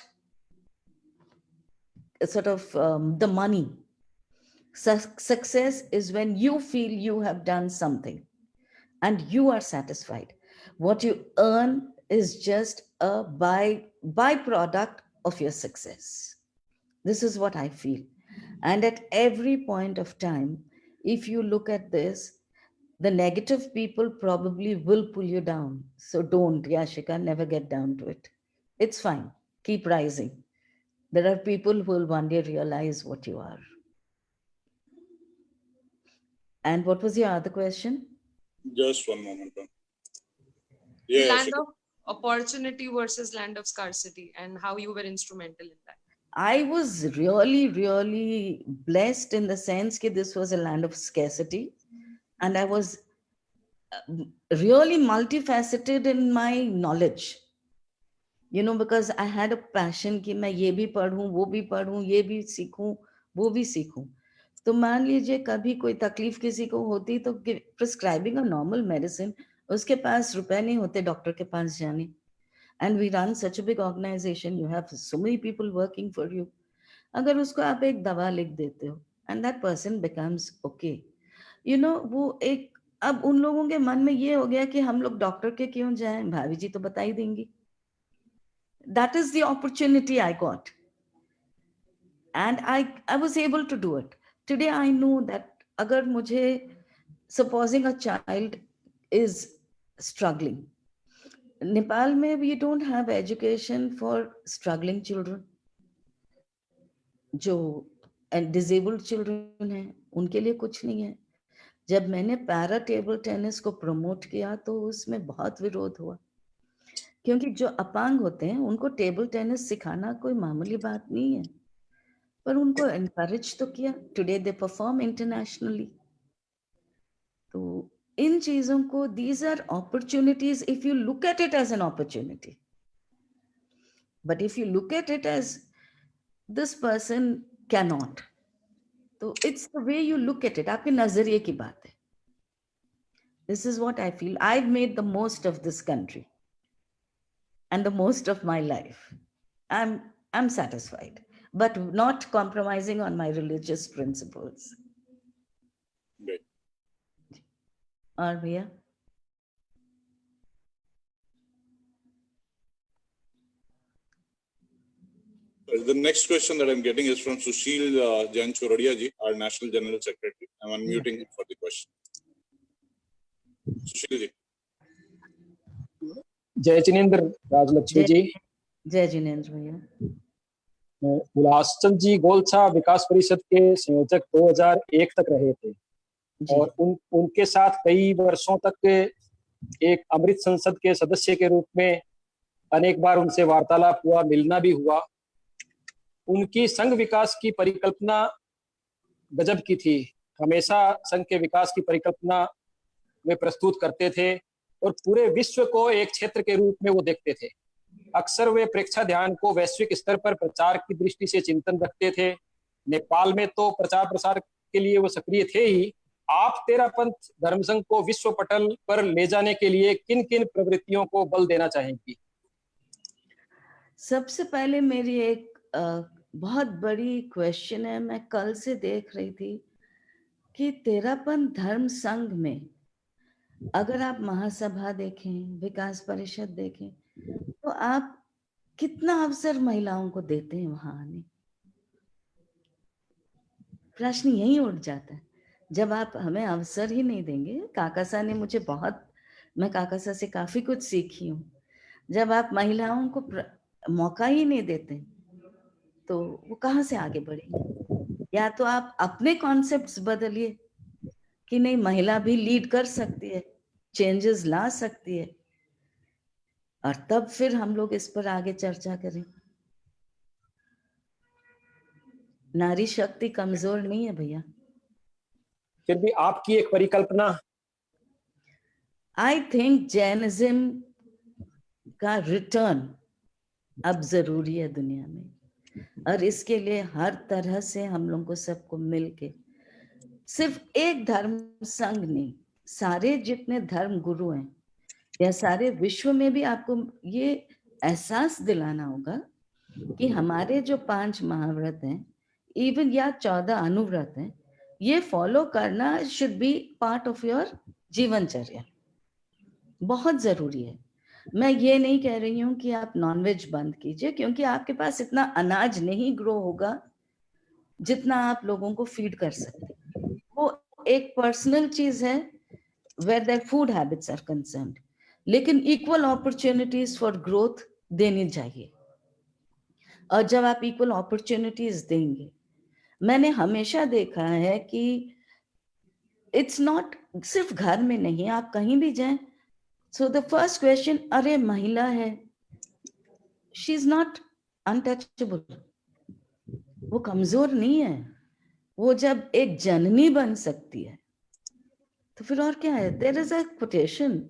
sort of the money. Success is when you feel you have done something and you are satisfied. What you earn is just a byproduct of your success. This is what I feel. And at every point of time, if you look at this, the negative people probably will pull you down. So don't, Yashika, never get down to it. It's fine. Keep rising. There are people who will one day realize what you are. And what was your other question? Just one moment. Yeah, Land of opportunity versus land of scarcity, and how you were instrumental in that. I was really, really blessed in the sense that this was a land of scarcity. And I was really multifaceted in my knowledge. You know, because I had a passion कि मैं ये भी पढ़ूं, वो भी पढ़ूं, ये भी सीखूं, वो भी सीखूं. तो मान लीजिए कभी कोई तकलीफ किसी को होती तो प्रिस्क्राइबिंग अ नॉर्मल मेडिसिन, उसके पास रुपए नहीं होते डॉक्टर के पास जाने. And we run such a big organization, you have so many people working for you. अगर उसको आप एक दवा लिख देते हो and that person becomes okay. You know, वो एक, अब उन लोगों के मन में ये हो गया कि हम लोग डॉक्टर के क्यों जाएं, भाभी जी तो बता ही देंगी. That is the opportunity I got. And I was able to do it. Today I know that agar mujhe, supposing a child is struggling, Nepal mein we don't have education for struggling children. जो disabled children हैं, उनके लिए कुछ नहीं है. जब मैंने para table tennis को प्रमोट किया तो उसमें बहुत विरोध हुआ, क्योंकि जो अपांग होते हैं उनको टेबल टेनिस सिखाना कोई मामूली बात नहीं है, पर उनको एनकरेज तो किया. Today they perform internationally. तो इन चीजों को, these are opportunities if you look at it as an opportunity. But if you look at it as this person cannot, तो it's the way you look at it. आपके नजरिए की बात है. This is what I feel. I've made the most of this country and the most of my life. I'm satisfied, but not compromising on my religious principles. Great. और भैया? The next question that I'm getting is from Sushil Jain Chorodia ji, our National General Secretary. I'm unmuting him for the question. Sushil ji. जय जिनेंद्र राजलक्ष्मी जी. जय जिनेंद्र भैया. उल्लासचंद जी गोलछा विकास परिषद के संयोजक 2001 तक रहे थे और उनके साथ कई वर्षों तक एक अमृत संसद के सदस्य के रूप में अनेक बार उनसे वार्तालाप हुआ, मिलना भी हुआ. उनकी संघ विकास की परिकल्पना गजब की थी. हमेशा संघ के विकास की परिकल्पना वे प्रस्तुत करते थे और पूरे विश्व को एक क्षेत्र के रूप में वो देखते थे. अक्सर वे प्रेक्षा ध्यान को वैश्विक स्तर पर प्रचार की दृष्टि से चिंतन रखते थे. नेपाल में तो प्रचार प्रसार के लिए वो सक्रिय थे ही. आप तेरापंथ धर्म संघ को विश्व पटल पर ले जाने के लिए किन किन प्रवृत्तियों को बल देना चाहेंगी? सबसे पहले मेरी एक बहुत बड़ी क्वेश्चन है. मैं कल से देख रही थी कि तेरापंथ धर्म संघ में अगर आप महासभा देखें, विकास परिषद देखें, तो आप कितना अवसर महिलाओं को देते हैं वहां आने? प्रश्न यही उठ जाता है। जब आप हमें अवसर ही नहीं देंगे, काकासा ने मुझे बहुत, मैं काकासा से काफी कुछ सीखी हूँ। जब आप महिलाओं को मौका ही नहीं देते तो वो कहाँ से आगे बढ़ेंगे? या तो आप अपने कॉन्सेप्ट्स बदलिए कि नहीं, महिला भी लीड कर सकती है, चेंजेस ला सकती है, और तब फिर हम लोग इस पर आगे चर्चा करें। नारी शक्ति कमजोर नहीं है भैया। फिर भी आपकी एक परिकल्पना। आई थिंक जैनिज्म का रिटर्न अब जरूरी है दुनिया में, और इसके लिए हर तरह से हम लोगों को सबको मिलके, सिर्फ एक धर्म संघ नहीं, सारे जितने धर्म गुरु हैं या सारे विश्व में भी आपको ये एहसास दिलाना होगा कि हमारे जो 5 महाव्रत हैं, इवन या 14 अनुव्रत हैं, ये फॉलो करना should be part of your जीवनचर्या। बहुत जरूरी है। मैं ये नहीं कह रही हूँ कि आप नॉनवेज बंद कीजिए, क्योंकि आपके पास इतना अनाज नहीं ग्रो होगा जितना आप लोगों को फीड कर सकते हैं। वो एक पर्सनल चीज है where their food habits are concerned, लेकिन इक्वल अपॉर्चुनिटीज फॉर ग्रोथ देनी चाहिए। और जब आप इक्वल अपॉर्चुनिटीज देंगे, मैंने हमेशा देखा है कि इट्स नॉट सिर्फ घर में नहीं, आप कहीं भी जाएं, सो द फर्स्ट क्वेश्चन, अरे महिला है, शी इज नॉट अनटचेबल, वो कमजोर नहीं है। वो जब एक जननी बन सकती है तो फिर और क्या है? There is a quotation,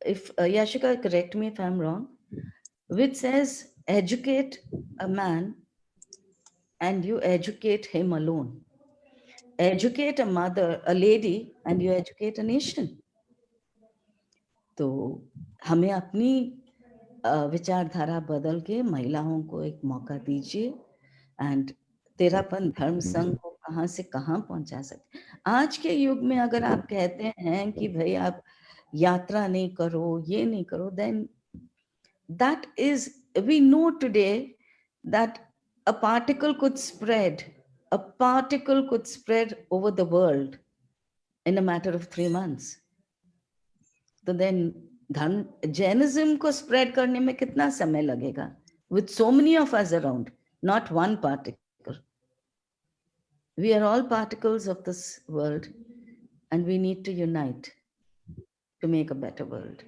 if Yashika correct me if I'm wrong, which says educate a man and you educate him alone, educate a mother, a lady, and you educate a nation. तो हमें अपनी विचारधारा बदल के महिलाओं को एक मौका दीजिए, एंड तेरापन धर्म संघ को कहां से कहां पहुंचा सकते। आज के युग में अगर आप कहते हैं कि भाई आप यात्रा नहीं करो, ये नहीं करो, then that is, we know today that a particle could spread over the world in a matter of 3 months. तो then जैनिज्म को स्प्रेड करने में कितना समय लगेगा? With so many of us around, not one particle. We are all particles of this world, and we need to unite to make a better world.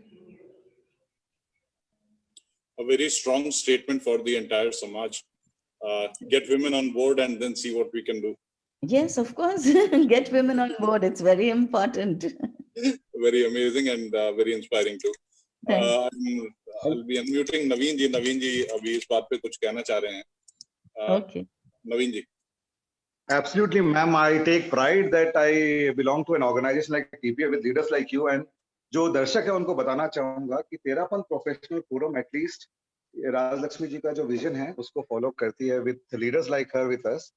A very strong statement for the entire Samaj. Get women on board and then see what we can do. Yes, of course. Get women on board. It's very important. Very amazing and very inspiring too. I'll be unmuting Naveen ji. Naveen ji अभी इस बात पे कुछ कहना चाह रहे हैं. Okay. Naveen ji. Absolutely, ma'am. I take pride that I belong to an organization like TPF with leaders like you, and जो दर्शक है उनको बताना चाहूंगा कि Terapanth professional forum at least Rajlakshmi ji का जो विजन है उसको फॉलो करती है with leaders like her with us.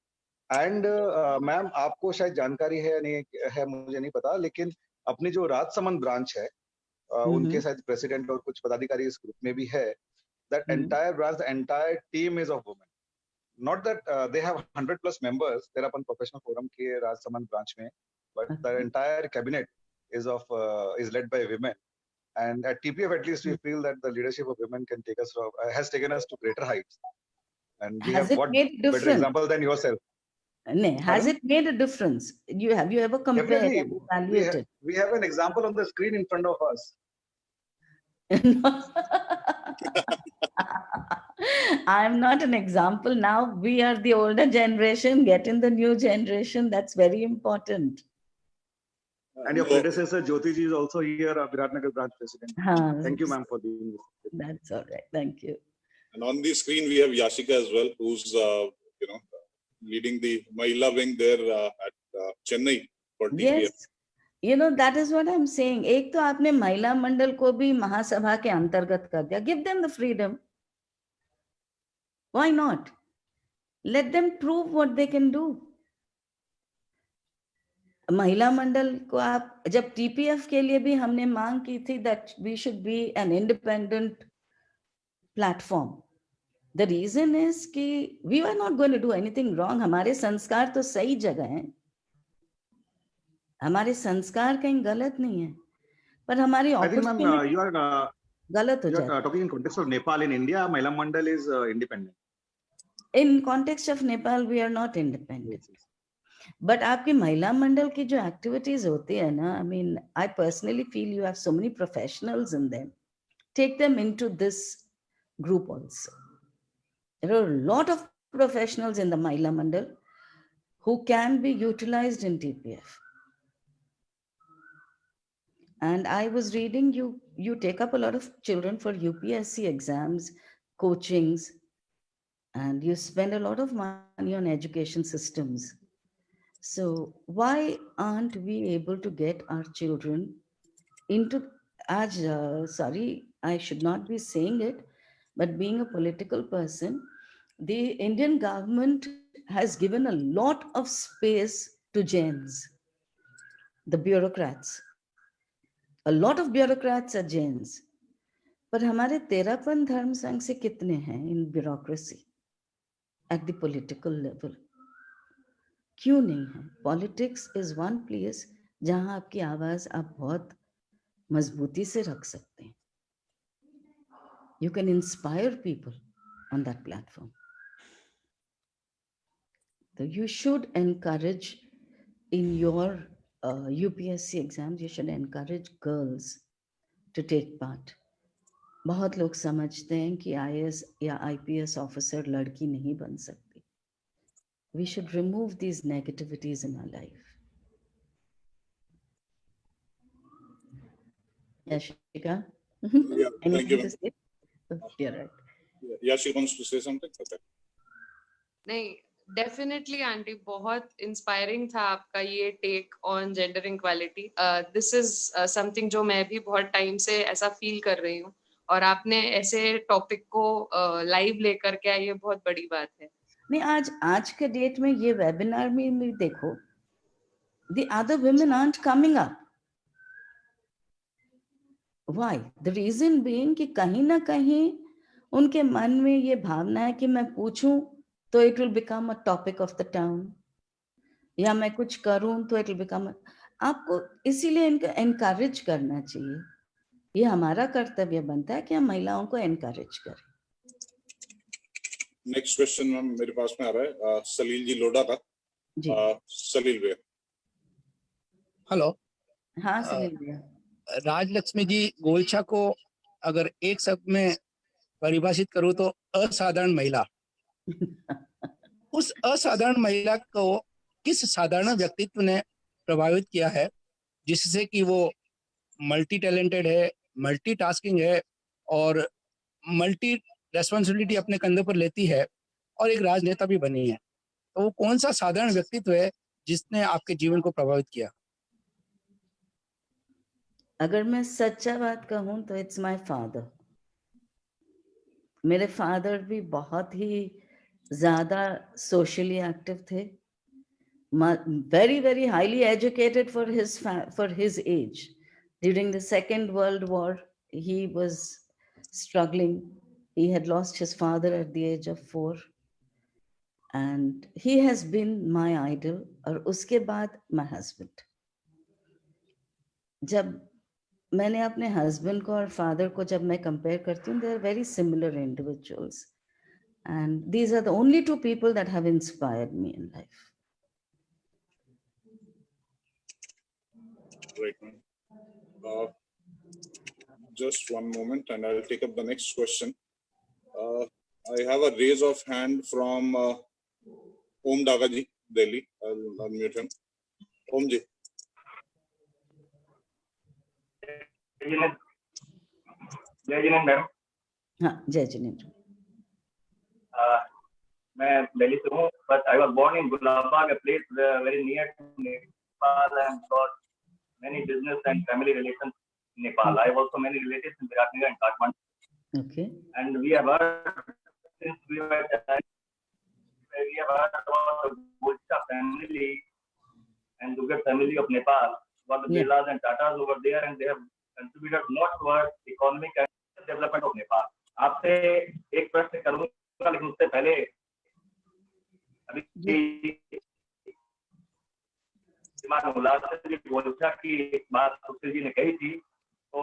And ma'am, आपको शायद जानकारी है या नहीं है मुझे नहीं पता, लेकिन अपनी जो राजसमंद ब्रांच है उनके शायद प्रेसिडेंट और कुछ पदाधिकारी इस ग्रुप में भी है। That entire branch, the entire team is of women. Not that they have 100+ members Terapanth professional forum के राजसमंद ब्रांच में, but the entire cabinet is led by women, and at TPF at least we feel that the leadership of women can take us has taken us to greater heights, and we have got better example than yourself. Has it made a difference? Have you ever compared and evaluated? We have an example on the screen in front of us. I'm not an example. Now we are the older generation. Get in the new generation. That's very important. And your predecessor Jyoti ji is also here, Viratnagar branch president. Thank you, ma'am, for being here. That's all right. Thank you. And on the screen we have Yashika as well, who's leading the Mahila wing there at Chennai for TPF. Yes. That is what I'm saying. एक तो आपने महिला मंडल को भी महासभा के अंतर्गत कर दिया. Give them the freedom. Why not? Let them prove what they can do. महिला मंडल को आप, जब टीपीएफ के लिए भी हमने मांग की थी that we should be an independent platform, The reason is कि we were not going to do anything wrong. हमारे संस्कार तो सही जगह हैं, हमारे संस्कार कहीं गलत नहीं है, पर हमारी I think, ma'am, opportunity you are गलत हो जाती है. talking in context of Nepal. In India, Mahila Mandal is independent. In context of Nepal, we are not independent. Yes, yes. But आपकी महिला मंडल की जो activities होती है ना, I mean, I personally feel you have so many professionals in them. Take them into this group also. There are a lot of professionals in the Mahila Mandal who can be utilized in TPF. And I was reading you take up a lot of children for UPSC exams, coachings, and you spend a lot of money on education systems. So why aren't we able to get our children into, sorry, I should not be saying it, but being a political person, the Indian government has given a lot of space to Jains, the bureaucrats. A lot of bureaucrats are Jains. पर हमारे तेरापन धर्म संघ से कितने हैं in bureaucracy at the political level? क्यों नहीं है? Politics is one place जहां आपकी आवाज आप बहुत मजबूती से रख सकते हैं. You can inspire people on that platform. So you should encourage in your UPSC exams, you should encourage girls to take part. बहुत लोग समझते हैं कि IAS या IPS ऑफिसर लड़की नहीं बन सकती. We should remove these negativities in our life. Yashika? Yeah, thank Anything you. to say? Oh, you're right. Yeah, she wants to say something. Okay. नहीं, डेफिनेटली आंटी, बहुत इंस्पायरिंग था आपका ये take on gender equality. This is something जो मैं भी बहुत time से ऐसा फील कर रही हूँ, और आपने ऐसे टॉपिक को लाइव लेकर के आए, ये बहुत बड़ी बात है. नहीं, आज के डेट में ये वेबिनार में भी देखो, the other women aren't coming up. Why? The reason being कि कहीं ना कहीं उनके मन में ये भावना है कि मैं पूछूं तो it will become a topic of the town, या मैं कुछ करूं तो it will become आपको इसीलिए इनको encourage करना चाहिए. ये हमारा कर्तव्य बनता है कि हम महिलाओं को encourage करें. नेक्स्ट क्वेश्चन मैम मेरे पास में आ रहा है सलील जी लोडा का. जी. सलील भैया. हेलो. हाँ सलील भैया. राजलक्ष्मी जी गोलछा को अगर एक शब्द में परिभाषित करूं तो असाधारण महिला. उस असाधारण महिला को किस साधारण व्यक्तित्व ने प्रभावित किया है जिससे कि वो मल्टी टैलेंटेड है, मल्टीटास्किंग है और मल्टी रेस्पॉन्सिबिलिटी अपने कंधों पर लेती है और एक राजनेता भी बनी है? तो वो कौन सा साधारण व्यक्तित्व है जिसने आपके जीवन को प्रभावित किया? अगर मैं सच्चा बात कहूं तो इट्स माय फादर. मेरे फादर भी बहुत ही ज्यादा सोशली एक्टिव थे, very highly educated for his age. During the Second World War, he was struggling. He had lost his father at the age of 4, and he has been my idol. और उसके बाद my husband. जब मैंने अपने husband को और father को जब मैं कंपेयर करती हूँ, they are very similar individuals, and these are the only two people that have inspired me in life. Right, ma'am. Just one moment, and I'll take up the next question. I have a raise of hand from Om Dagaji, Delhi. I'll unmute him. Om ji. जय Jinendra ma'am. हाँ, जय जिनेंद्र. मैं दिल्ली से हूँ, but I was born in Gulabag, a place very near to Nepal, and got many business and family relations in Nepal. I have also many relatives in Biratnagar and Kathmandu. Okay. And we have heard since we were we have heard about the Golcha family and Dugar family of Nepal, about the Birlas and Tatas over there, and they have contributed a lot towards economic and development of Nepal. आपसे एक प्रश्न करूँ करूंगा, लेकिन उससे पहले अभी श्रीमान गोलछा की एक बात सुशील जी ने कही थी, तो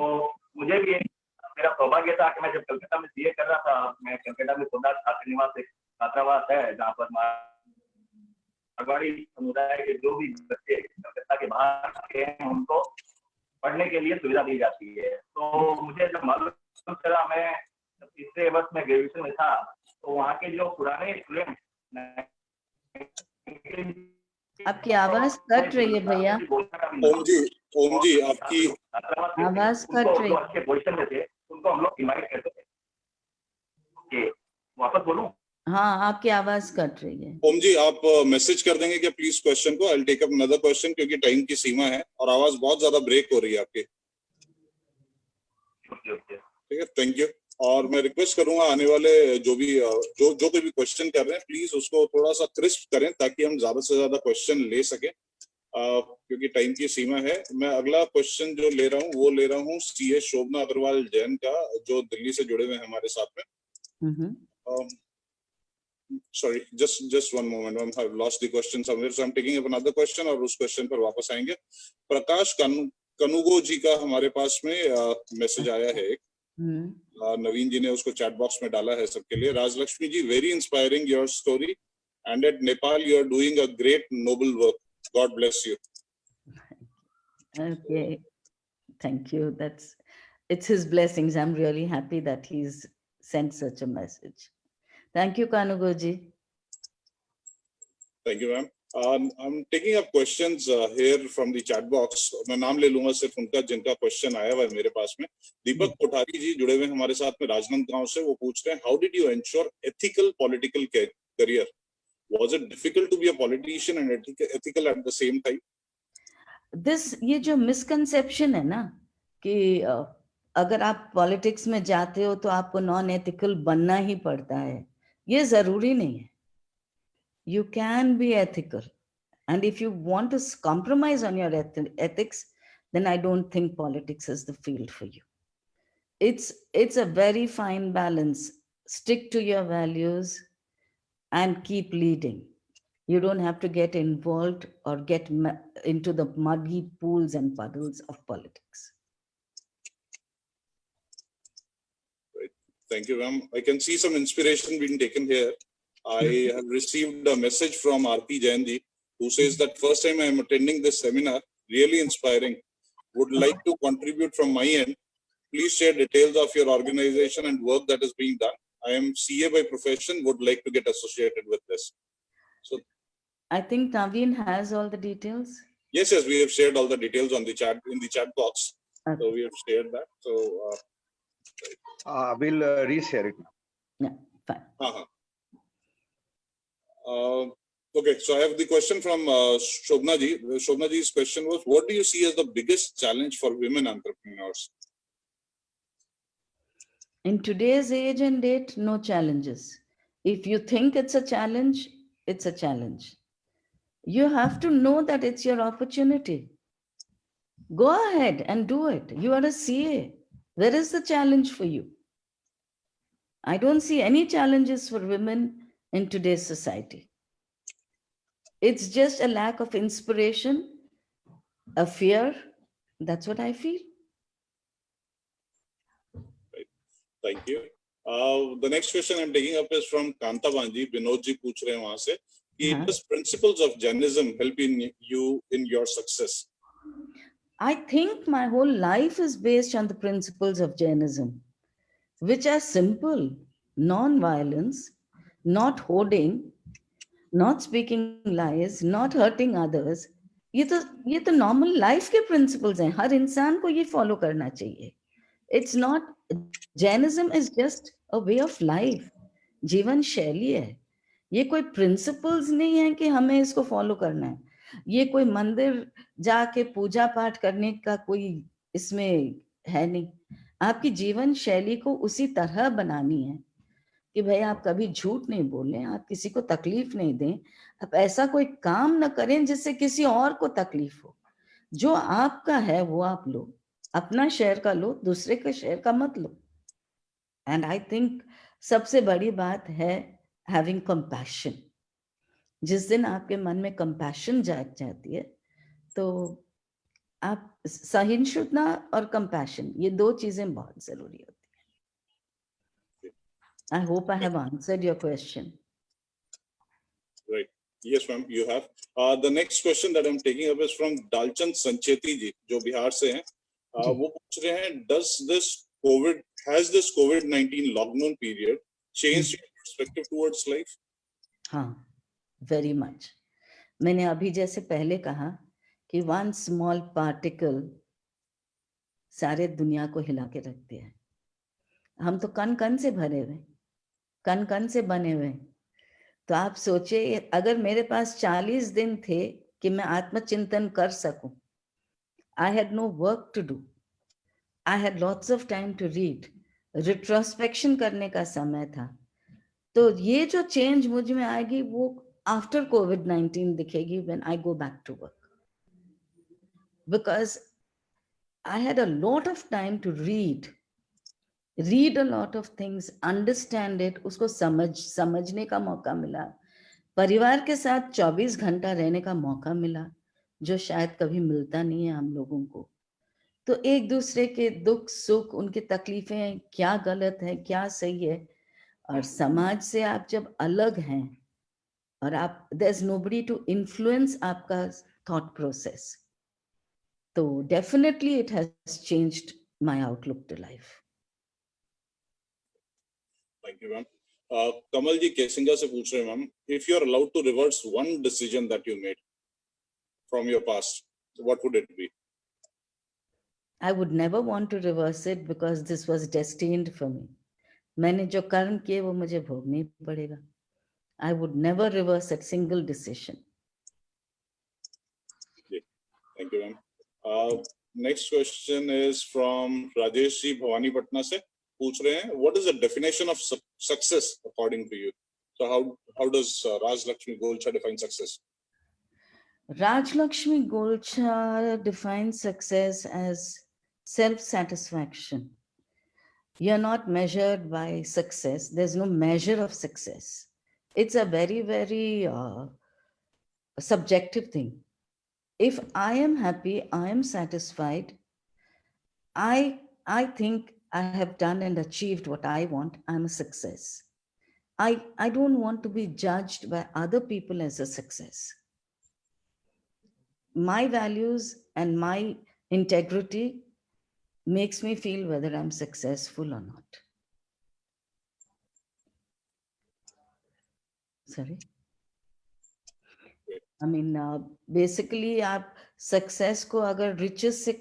मुझे भी मेरा सौभाग्य था कि मैं जब कलकत्ता में सीए कर रहा था, मैं कलकत्ता में सोमनाथ छात्र निवास एक छात्रावास है जहाँ पर मारवाड़ी समुदाय के जो भी बच्चे कलकत्ता के बाहर के हैं उनको पढ़ने के लिए सुविधा दी जाती है। तो मुझे जब मालूम चला, मैं तीसरे वर्ष में ग्रेजुएशन में था, तो वहाँ के जो पुराने स्टूडेंट, आपकी आवाज कट रही है भैया। ओम जी आपकी आवाज कट रही है। अच्छे पोजीशन में थे उनको हम लोग इनवाइट करते थे। ओके, वापस बोलूं? हाँ, आपकी आवाज कट रही है। ओम जी आप मैसेज कर देंगे क्या प्लीज क्वेश्चन को? I will take up another question क्योंकि टाइम की सीमा है और आवाज बहुत ज्यादा ब्रेक हो रही है आपकी। ठीक है, थैंक यू। और मैं रिक्वेस्ट करूंगा आने वाले जो कोई भी क्वेश्चन कर रहे हैं प्लीज उसको थोड़ा सा क्रिस्प करें ताकि हम ज्यादा से ज्यादा क्वेश्चन ले सकें, क्योंकि टाइम की सीमा है। मैं अगला क्वेश्चन जो ले रहा हूँ वो ले रहा हूँ सीए शोभना अग्रवाल जैन का, जो दिल्ली से जुड़े हुए हैं हमारे साथ में। Sorry, just one moment. I've lost the question somewhere, so I'm taking up another question और उस क्वेश्चन पर वापस आएंगे। प्रकाश कनुगो जी का हमारे पास में मैसेज आया है एक, नवीन जी ने उसको चैट बॉक्स में डाला है सबके लिए। Rajlakshmi ji, very inspiring your story and at Nepal you are doing a great noble work, God bless you. Okay, thank you. It's his blessings. I'm really happy that he's sent such a message. Thank you, Kanugoji. Thank you, ma'am. I'm taking up questions here from the chat box. मैं नाम ले लूंगा सिर्फ उनका जिनका question आया हुआ है मेरे पास में। दीपक कोठारी जी जुड़े हुए हमारे साथ में राजनंद गांव से। वो पूछ रहे हैं, how did you ensure ethical political career? Was it difficult to be a politician and ethical at the same time? ये जो मिसकंसेप्शन है ना कि अगर आप पॉलिटिक्स में जाते हो तो आपको नॉन एथिकल बनना ही पड़ता है, ये जरूरी नहीं है। You can be ethical, and if you want to compromise on your ethics, then I don't think politics is the field for you. It's a very fine balance. Stick to your values and keep leading. You don't have to get involved or get into the muddy pools and puddles of politics. Right. Thank you, ma'am. I can see some inspiration being taken here. I have received a message from RP Jain ji, who says that first time I am attending this seminar, really inspiring. Would like to contribute from my end. Please share details of your organization and work that is being done. I am CA by profession, would like to get associated with this. So I think Naveen has all the details. Yes, we have shared all the details on the chat, in the chat box. Okay. So we have shared that. So we'll reshare it. Yeah, fine. Okay, so I have the question from Shobna ji. Shobna ji's question was, what do you see as the biggest challenge for women entrepreneurs? In today's age and date, no challenges. If you think it's a challenge, it's a challenge. You have to know that it's your opportunity. Go ahead and do it. You are a CA. Where is the challenge for you? I don't see any challenges for women in today's society. It's just a lack of inspiration, a fear. That's what I feel. Right. Thank you. The next question I'm taking up is from Kanta Vanji. Vinod ji पूछ रहे हैं वहां से कि does principles of Jainism help you in your success? I think my whole life is based on the principles of Jainism, which are simple: non-violence, not hoarding, not speaking lies, not hurting others. ये तो normal life के principles हैं, हर इंसान को ये follow करना चाहिए. It's not, Jainism is just a way of life. जीवन शैली है, ये कोई principles नहीं है कि हमें इसको follow करना है. ये कोई मंदिर जाके पूजा पाठ करने का कोई इसमें है नहीं. आपकी जीवन शैली को उसी तरह बनानी है कि भाई आप कभी झूठ नहीं बोलें, आप किसी को तकलीफ नहीं दें, आप ऐसा कोई काम न करें जिससे किसी और को तकलीफ हो. जो आपका है वो आप लो, अपना शेयर का लो, दूसरे के शेयर का मत लो. एंड आई थिंक सबसे बड़ी बात है हैविंग कंपैशन। जिस दिन आपके मन में कंपैशन जाग जाती है तो आप सहिष्णुता और कंपैशन, ये दो चीजें बहुत जरूरी होती है। I hope I have answered your question. Right. Yes, ma'am, you have. The next question that I'm taking up is from Dalchand Sancheti ji, जो बिहार से हैं। वो पूछ रहे हैं, has this COVID-19 lockdown period changed your perspective towards life? हाँ, very much. मैंने अभी जैसे पहले कहा कि one small particle सारे दुनिया को हिला के रख दिया है। हम तो कण कण से भरे हुए, कण कण से बने हुए। तो आप सोचिए, अगर मेरे पास 40 दिन थे कि मैं आत्मचिंतन कर सकूं, I had no work to do. I had lots of time to read. Retrospection करने का समय था। तो ये जो चेंज मुझ में आएगी वो आफ्टर कोविड-19 दिखेगी when I go back to work. Because I had a lot of time to read a lot of things, understand it, उसको समझने का मौका मिला। परिवार के साथ 24 घंटा रहने का मौका मिला, जो शायद कभी मिलता नहीं है हम लोगों को। तो एक दूसरे के दुख सुख, उनकी तकलीफें, क्या गलत है क्या सही है, और समाज से आप जब अलग हैं और आप there is nobody to influence आपका थॉट प्रोसेस, तो definitely it has changed my outlook to life. Thank you, ma'am. Kamal ji Kesinga से पूछ रहे हैं, ma'am, if you are allowed to reverse one decision that you made from your past, what would it be? I would never want to reverse it because this was destined for me. मैंने जो कर्म किए वो मुझे भोगना ही पड़ेगा। I would never reverse a single decision. Thank you, ma'am. Next question is from Rajesh ji Bhavani Patna से पूछ रहे हैं, what is the definition of success according to you? So how does Raj Lakshmi Golcha define success? Raj Lakshmi Golcha defines success as self-satisfaction. You're not measured by success. There's no measure of success. It's a very, very subjective thing. If I am happy, I am satisfied, I think I have done and achieved what I want, I'm a success. I don't want to be judged by other people as a success. My values and my integrity makes me feel whether I'm successful or not. Sorry? I mean, basically आप success को अगर riches से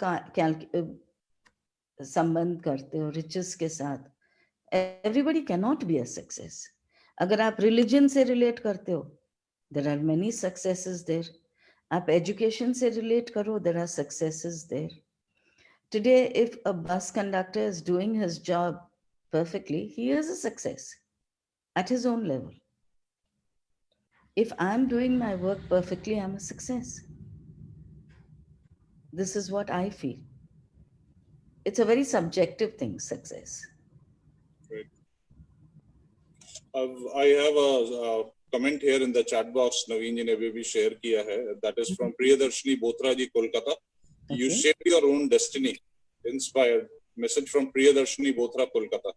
संबंध करते हो, riches के साथ, everybody cannot be a success. अगर आप religion से relate करते हो, there are many successes there. आप education से relate करो, there are successes there. Today, if a bus conductor is doing his job perfectly, he is a success at his own level. If I'm doing my work perfectly, I'm a success. This is what I feel. It's a very subjective thing, success. Right. I have a comment here in the chat box, Naveen ji ने भी share किया है. That is from Priyadarshini Bothra ji, Kolkata. Okay. You shape your own destiny. Inspired. Message from Priyadarshini Bothra, Kolkata.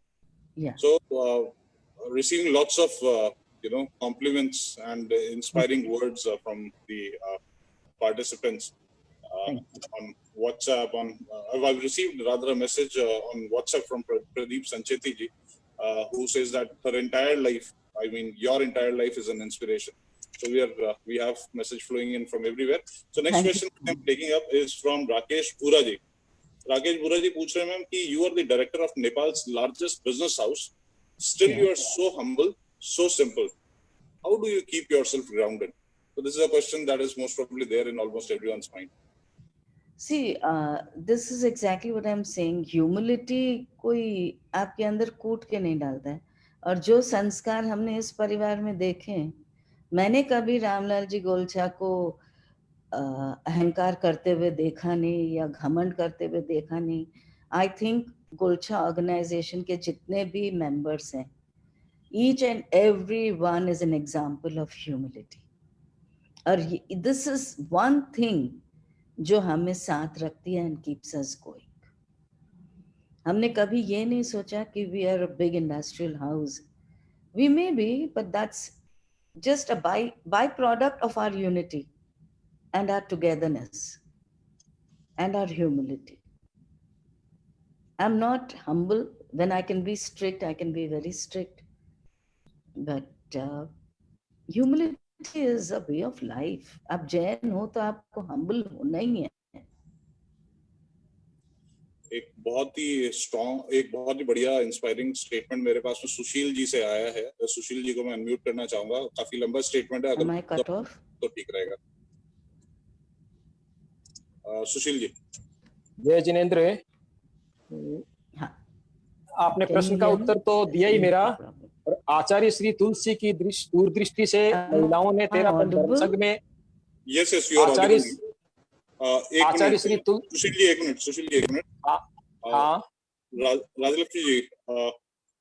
Yeah. So receiving lots of compliments and inspiring words from the participants on WhatsApp. I've received rather a message on WhatsApp from Pradeep Sancheti ji, who says that her entire life, I mean your entire life, is an inspiration. So we have message flowing in from everywhere. So next question I'm taking up is from Rakesh Bhura ji. Rakesh Bhura ji पूछ रहे हैं, ma'am, कि you are the director of Nepal's largest business house. Still, you are so humble, so simple. How do you keep yourself grounded? So this is a question that is most probably there in almost everyone's mind. See, this is exactly what I'm saying. Humility कोई आपके अंदर कूट के नहीं डालता है, और जो संस्कार हमने इस परिवार में देखे हैं, मैंने कभी रामलाल जी गोलछा को अहंकार करते हुए देखा नहीं या घमंड करते हुए देखा नहीं. I think गोलछा ऑर्गेनाइजेशन के जितने भी मेंबर्स हैं, Each and every one is an example of humility. और this is one thing जो हमें साथ रखती है and keeps us going. हमने कभी ये नहीं सोचा कि we are a big industrial house. We may be, but that's just a byproduct of our unity and our togetherness and our humility. I'm not humble. When I can be strict, I can be very strict. But humility is a way of life. आप जैन हो तो आपको humble होना ही है. एक बहुत ही बढ़िया inspiring statement मेरे पास में सुशील जी से आया है. तो सुशील जी को मैं अनम्यूट करना चाहूंगा. काफी लंबा स्टेटमेंट है, Am I cut off? तो ठीक रहेगा. सुशील जी. जय जिनेंद्र. हाँ. आपने प्रश्न का उत्तर तो दिया ही मेरा. और आचार्य श्री तुलसी की दूरदृष्टि से महिलाओं ने तेरापन धर्म संघ में यस यू आर आचार्य श्री सुशील जी एक मिनट. हाँ. राजलक्ष्मी जी,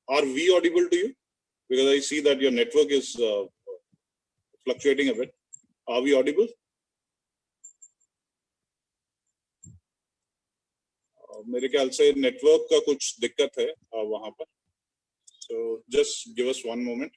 are we audible to you? Because I see that your network is fluctuating a bit. Are we audible? मेरे ख्याल से नेटवर्क का कुछ दिक्कत है वहां पर. So just give us one moment.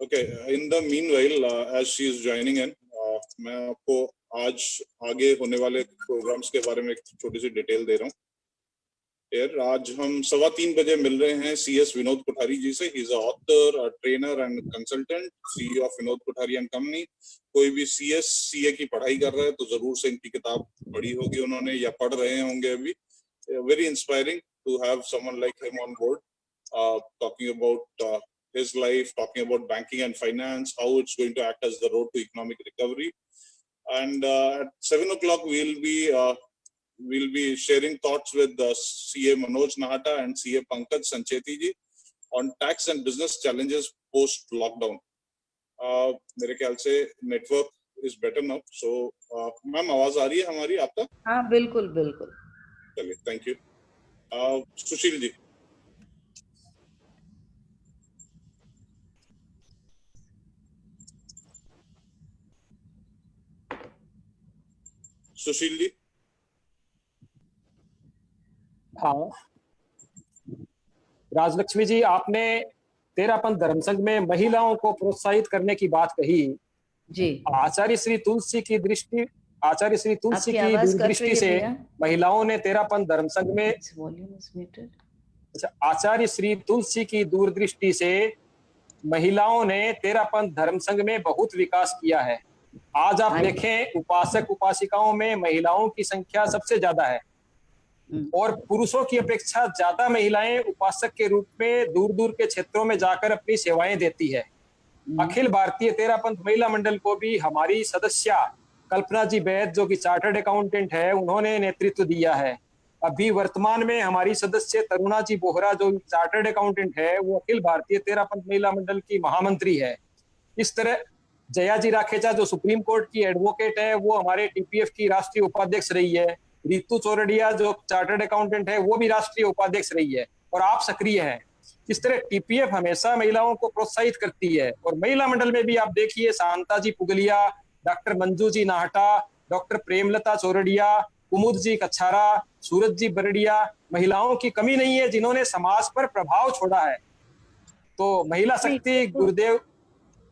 Okay, in the meanwhile, as she is joining in, मैं आपको आज आगे होने वाले प्रोग्राम्स के बारे में एक छोटी सी डिटेल दे रहा हूँ. आज हम 3:15 बजे मिल रहे हैं CS विनोद कोठारी जी से. He is a author, a trainer and consultant, CEO of Vinod Kothari and company. कोई भी CS CA की पढ़ाई कर रहा है तो जरूर से इनकी किताब पढ़ी होगी उन्होंने या पढ़ रहे होंगे अभी. Very inspiring to have someone like him on board, talking about his life, talking about banking and finance, how it's going to act as the road to economic recovery. And at 7 o'clock, we'll be sharing thoughts with CA Manoj Nahata and CA Pankaj Sancheti ji on tax and business challenges post lockdown. मेरे ख्याल से network is better now. So, ma'am आवाज आ रही है हमारी आप तक? हाँ बिल्कुल. चलिए, thank you. सुशील जी. सुशील जी. हाँ. राजलक्ष्मी जी, आपने तेरापन धर्म संघ में महिलाओं को प्रोत्साहित करने की बात कही जी. आचार्य श्री तुलसी की दूरदृष्टि से महिलाओं ने तेरापन धर्म संघ में आचार्य श्री तुलसी की दूरदृष्टि से महिलाओं ने तेरापन धर्म संघ में बहुत विकास किया है. आज आप देखें, उपासक उपासिकाओं में महिलाओं की संख्या सबसे ज्यादा है और पुरुषों की अपेक्षा ज्यादा महिलाएं उपासक के रूप में दूर दूर के क्षेत्रों में जाकर अपनी सेवाएं देती है. अखिल भारतीय तेरापंथ महिला मंडल को भी हमारी सदस्य कल्पना जी बैद, जो कि चार्टर्ड अकाउंटेंट है, उन्होंने नेतृत्व दिया है. अभी वर्तमान में हमारी सदस्य तरुणा जी बोहरा, जो चार्टर्ड अकाउंटेंट है, वो अखिल भारतीय तेरापंथ महिला मंडल की महामंत्री है. इस तरह जया जी राखेचा, जो सुप्रीम कोर्ट की एडवोकेट है, वो हमारे TPF की राष्ट्रीय उपाध्यक्ष रही है. रितु चौरडिया, जो चार्टर्ड अकाउंटेंट है, वो भी राष्ट्रीय उपाध्यक्ष रही है और आप सक्रिय हैं. इस तरह TPF हमेशा महिलाओं को प्रोत्साहित करती है. और महिला मंडल में भी आप देखिए, शांता जी पुगलिया, डॉक्टर मंजू जी नाहटा, डॉक्टर प्रेमलता चौरडिया, कुमुद जी कच्छारा, सूरज जी बरडिया, महिलाओं की कमी नहीं है जिन्होंने समाज पर प्रभाव छोड़ा है. तो महिला शक्ति गुरुदेव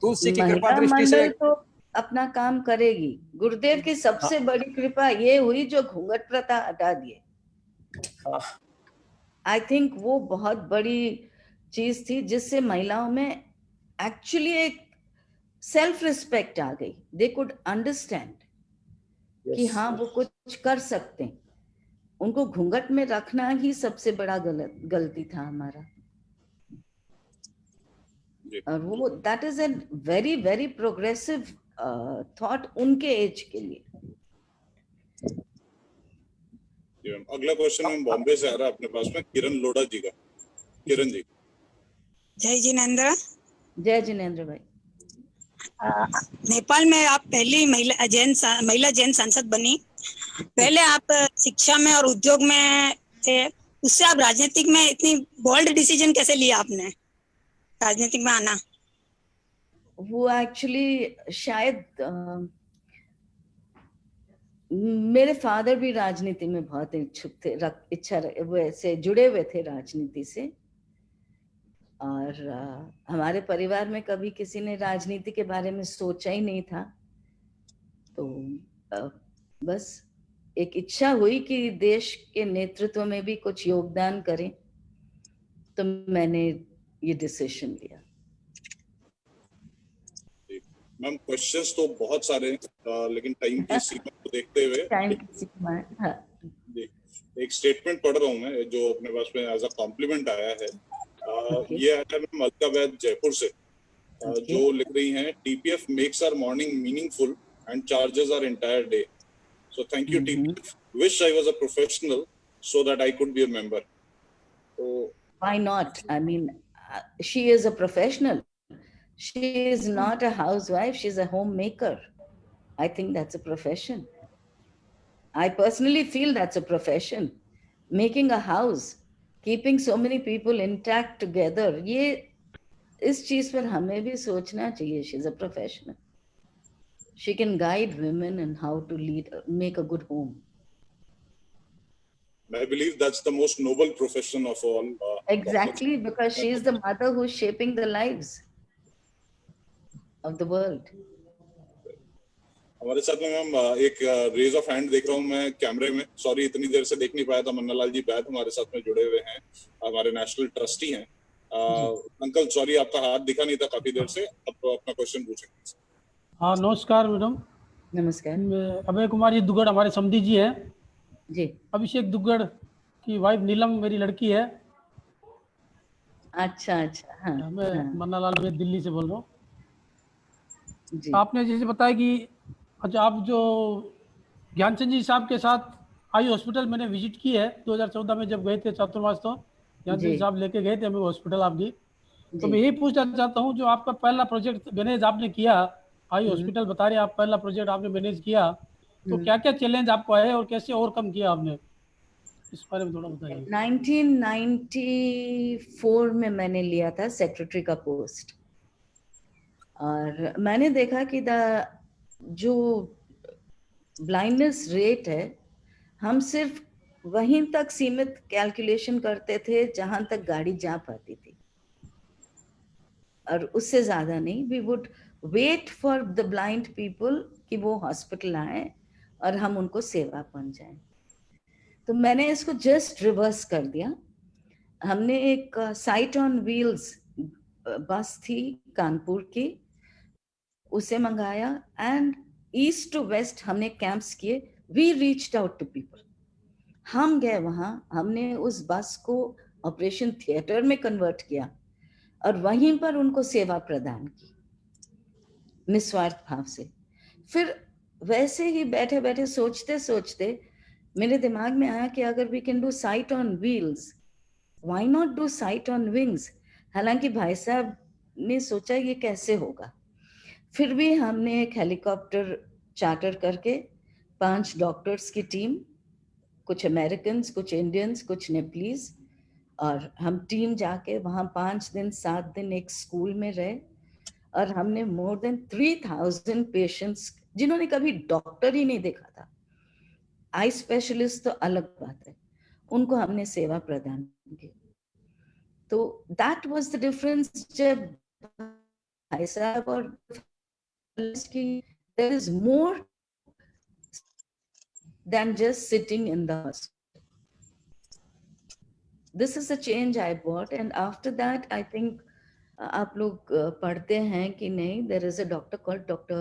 तुलसी की कृपा दृष्टि से तो अपना काम करेगी. गुरुदेव की सबसे बड़ी कृपा ये हुई जो घूंघट प्रथा हटा दिए. आई थिंक वो बहुत बड़ी चीज थी जिससे महिलाओं में एक्चुअली एक सेल्फ रिस्पेक्ट आ गई. दे कुड अंडरस्टैंड कि हाँ वो कुछ कर सकते हैं. उनको घूंघट में रखना ही सबसे बड़ा गलती था हमारा. और वो that is an very very progressive thought उनके एज के लिए. जी मैम, अगला क्वेश्चन मैम बॉम्बे से आ रहा है अपने पास में, किरण लोढ़ा जी का। किरण जी। जय जिनेंद्र। जय जिनेंद्र भाई। नेपाल में आप पहली महिला जैन सांसद बनी। पहले आप शिक्षा में और उद्योग में थे, उससे आप राजनीतिक में इतनी बोल्ड डिसीजन कैसे लिया आपने राजनीतिक में आना? वो एक्चुअली शायद मेरे फादर भी राजनीति में बहुत इच्छुक थे, वैसे जुड़े हुए थे राजनीति से। और हमारे परिवार में कभी किसी ने राजनीति के बारे में सोचा ही नहीं था। तो बस एक इच्छा हुई कि देश के नेतृत्व में भी कुछ योगदान करें, तो मैंने ये डिसीजन लिया। मैम क्वेश्चंस तो बहुत सारे हैं, लेकिन टाइम की सीमा को देखते हुए एक स्टेटमेंट पढ़ रहा हूँ मैं जो अपने पास में एज अ कॉम्प्लीमेंट आया है। ये आया है मैम अलका वैद जयपुर से, जो लिख रही हैं, TPF makes our morning meaningful and charges our entire day, so thank you TPF, wish I was a professional so that I could be a member. So why not? I mean, she is a professional. She is not a housewife. She's a homemaker. I think that's a profession. I personally feel that's a profession. Making a house, keeping so many people intact together. ये इस चीज पर हमें भी सोचना चाहिए. She's a professional. She can guide women in how to lead, make a good home. I believe that's the most noble profession of all. Exactly, because she is the mother who's shaping the lives of the world. हमारे साथ में ma'am एक raise of hand देख रहा हूँ मैं कैमरे में, सॉरी इतनी देर से देख नहीं पाया था। मन्नालाल जी बैद हमारे साथ में जुड़े हुए हैं, हमारे नेशनल ट्रस्टी हैं। अंकल सॉरी आपका हाथ दिखा नहीं था काफी देर से, अब अपना क्वेश्चन पूछेंगे। हाँ नमस्कार मैडम। नमस्कार। अभय कुमार जी दुग्गड़ हमारे समधी जी हैं जी। अभिषेक दुग्गड़ की वाइफ नीलम मेरी लड़की है। अच्छा अच्छा। हाँ, मैं मन्नालाल मैं दिल्ली से बोल रहा हूँ। जी। आपने जैसे बताया कि अच्छा आप जो ज्ञानचंद जी साहब के साथ आई हॉस्पिटल मैंने विजिट की है 2014 में जब गए थे चातुर्मास, तो ज्ञानचंद साहब लेके गए थे हमें हॉस्पिटल आपकी। तो मैं यही पूछना चाहता हूँ, जो आपका पहला प्रोजेक्ट मैनेज आपने किया आई हॉस्पिटल, बता रहे आप पहला प्रोजेक्ट आपने मैनेज किया, तो क्या क्या चैलेंज आपको आए और कैसे ओवरकम किया आपने, इस बारे में थोड़ा बताइए। 1994 में मैंने लिया था सेक्रेटरी का पोस्ट, और मैंने देखा कि जो ब्लाइंडनेस रेट है, हम सिर्फ वहीं तक सीमित कैलकुलेशन करते थे जहां तक गाड़ी जा पाती थी, और उससे ज्यादा नहीं। We would wait for the blind people कि वो हॉस्पिटल आए और हम उनको सेवा पहुंचाएं। तो मैंने इसको जस्ट रिवर्स कर दिया। हमने एक साइट ऑन व्हील्स बस थी कानपुर की, उसे मंगाया एंड ईस्ट टू वेस्ट हमने कैंप्स किए। We reached out to people. हम गए वहां, हमने उस बस को ऑपरेशन थिएटर में कन्वर्ट किया और वहीं पर उनको सेवा प्रदान की निस्वार्थ भाव से। फिर वैसे ही बैठे बैठे सोचते सोचते मेरे दिमाग में आया कि अगर we can do sight on wheels, why not do sight on wings. हालांकि भाई साहब ने सोचा ये कैसे होगा। फिर भी हमने एक हेलीकॉप्टर चार्टर करके 5 डॉक्टर्स की टीम, कुछ अमेरिकन, कुछ इंडियंस, कुछ नेपालीज, और हम टीम जाके वहाँ 5 दिन 7 दिन एक स्कूल में रहे, और हमने मोर देन 3000 पेशेंट्स, जिन्होंने कभी डॉक्टर ही नहीं देखा था, आई स्पेशलिस्ट तो अलग बात है, उनको हमने सेवा प्रदान की। तो दैट वाज द डिफरेंस। जब भाई साहब और की there is more than just sitting in the hospital. This is a change I brought, and after that I think आप लोग पढ़ते हैं कि नहीं, there is a doctor called Dr.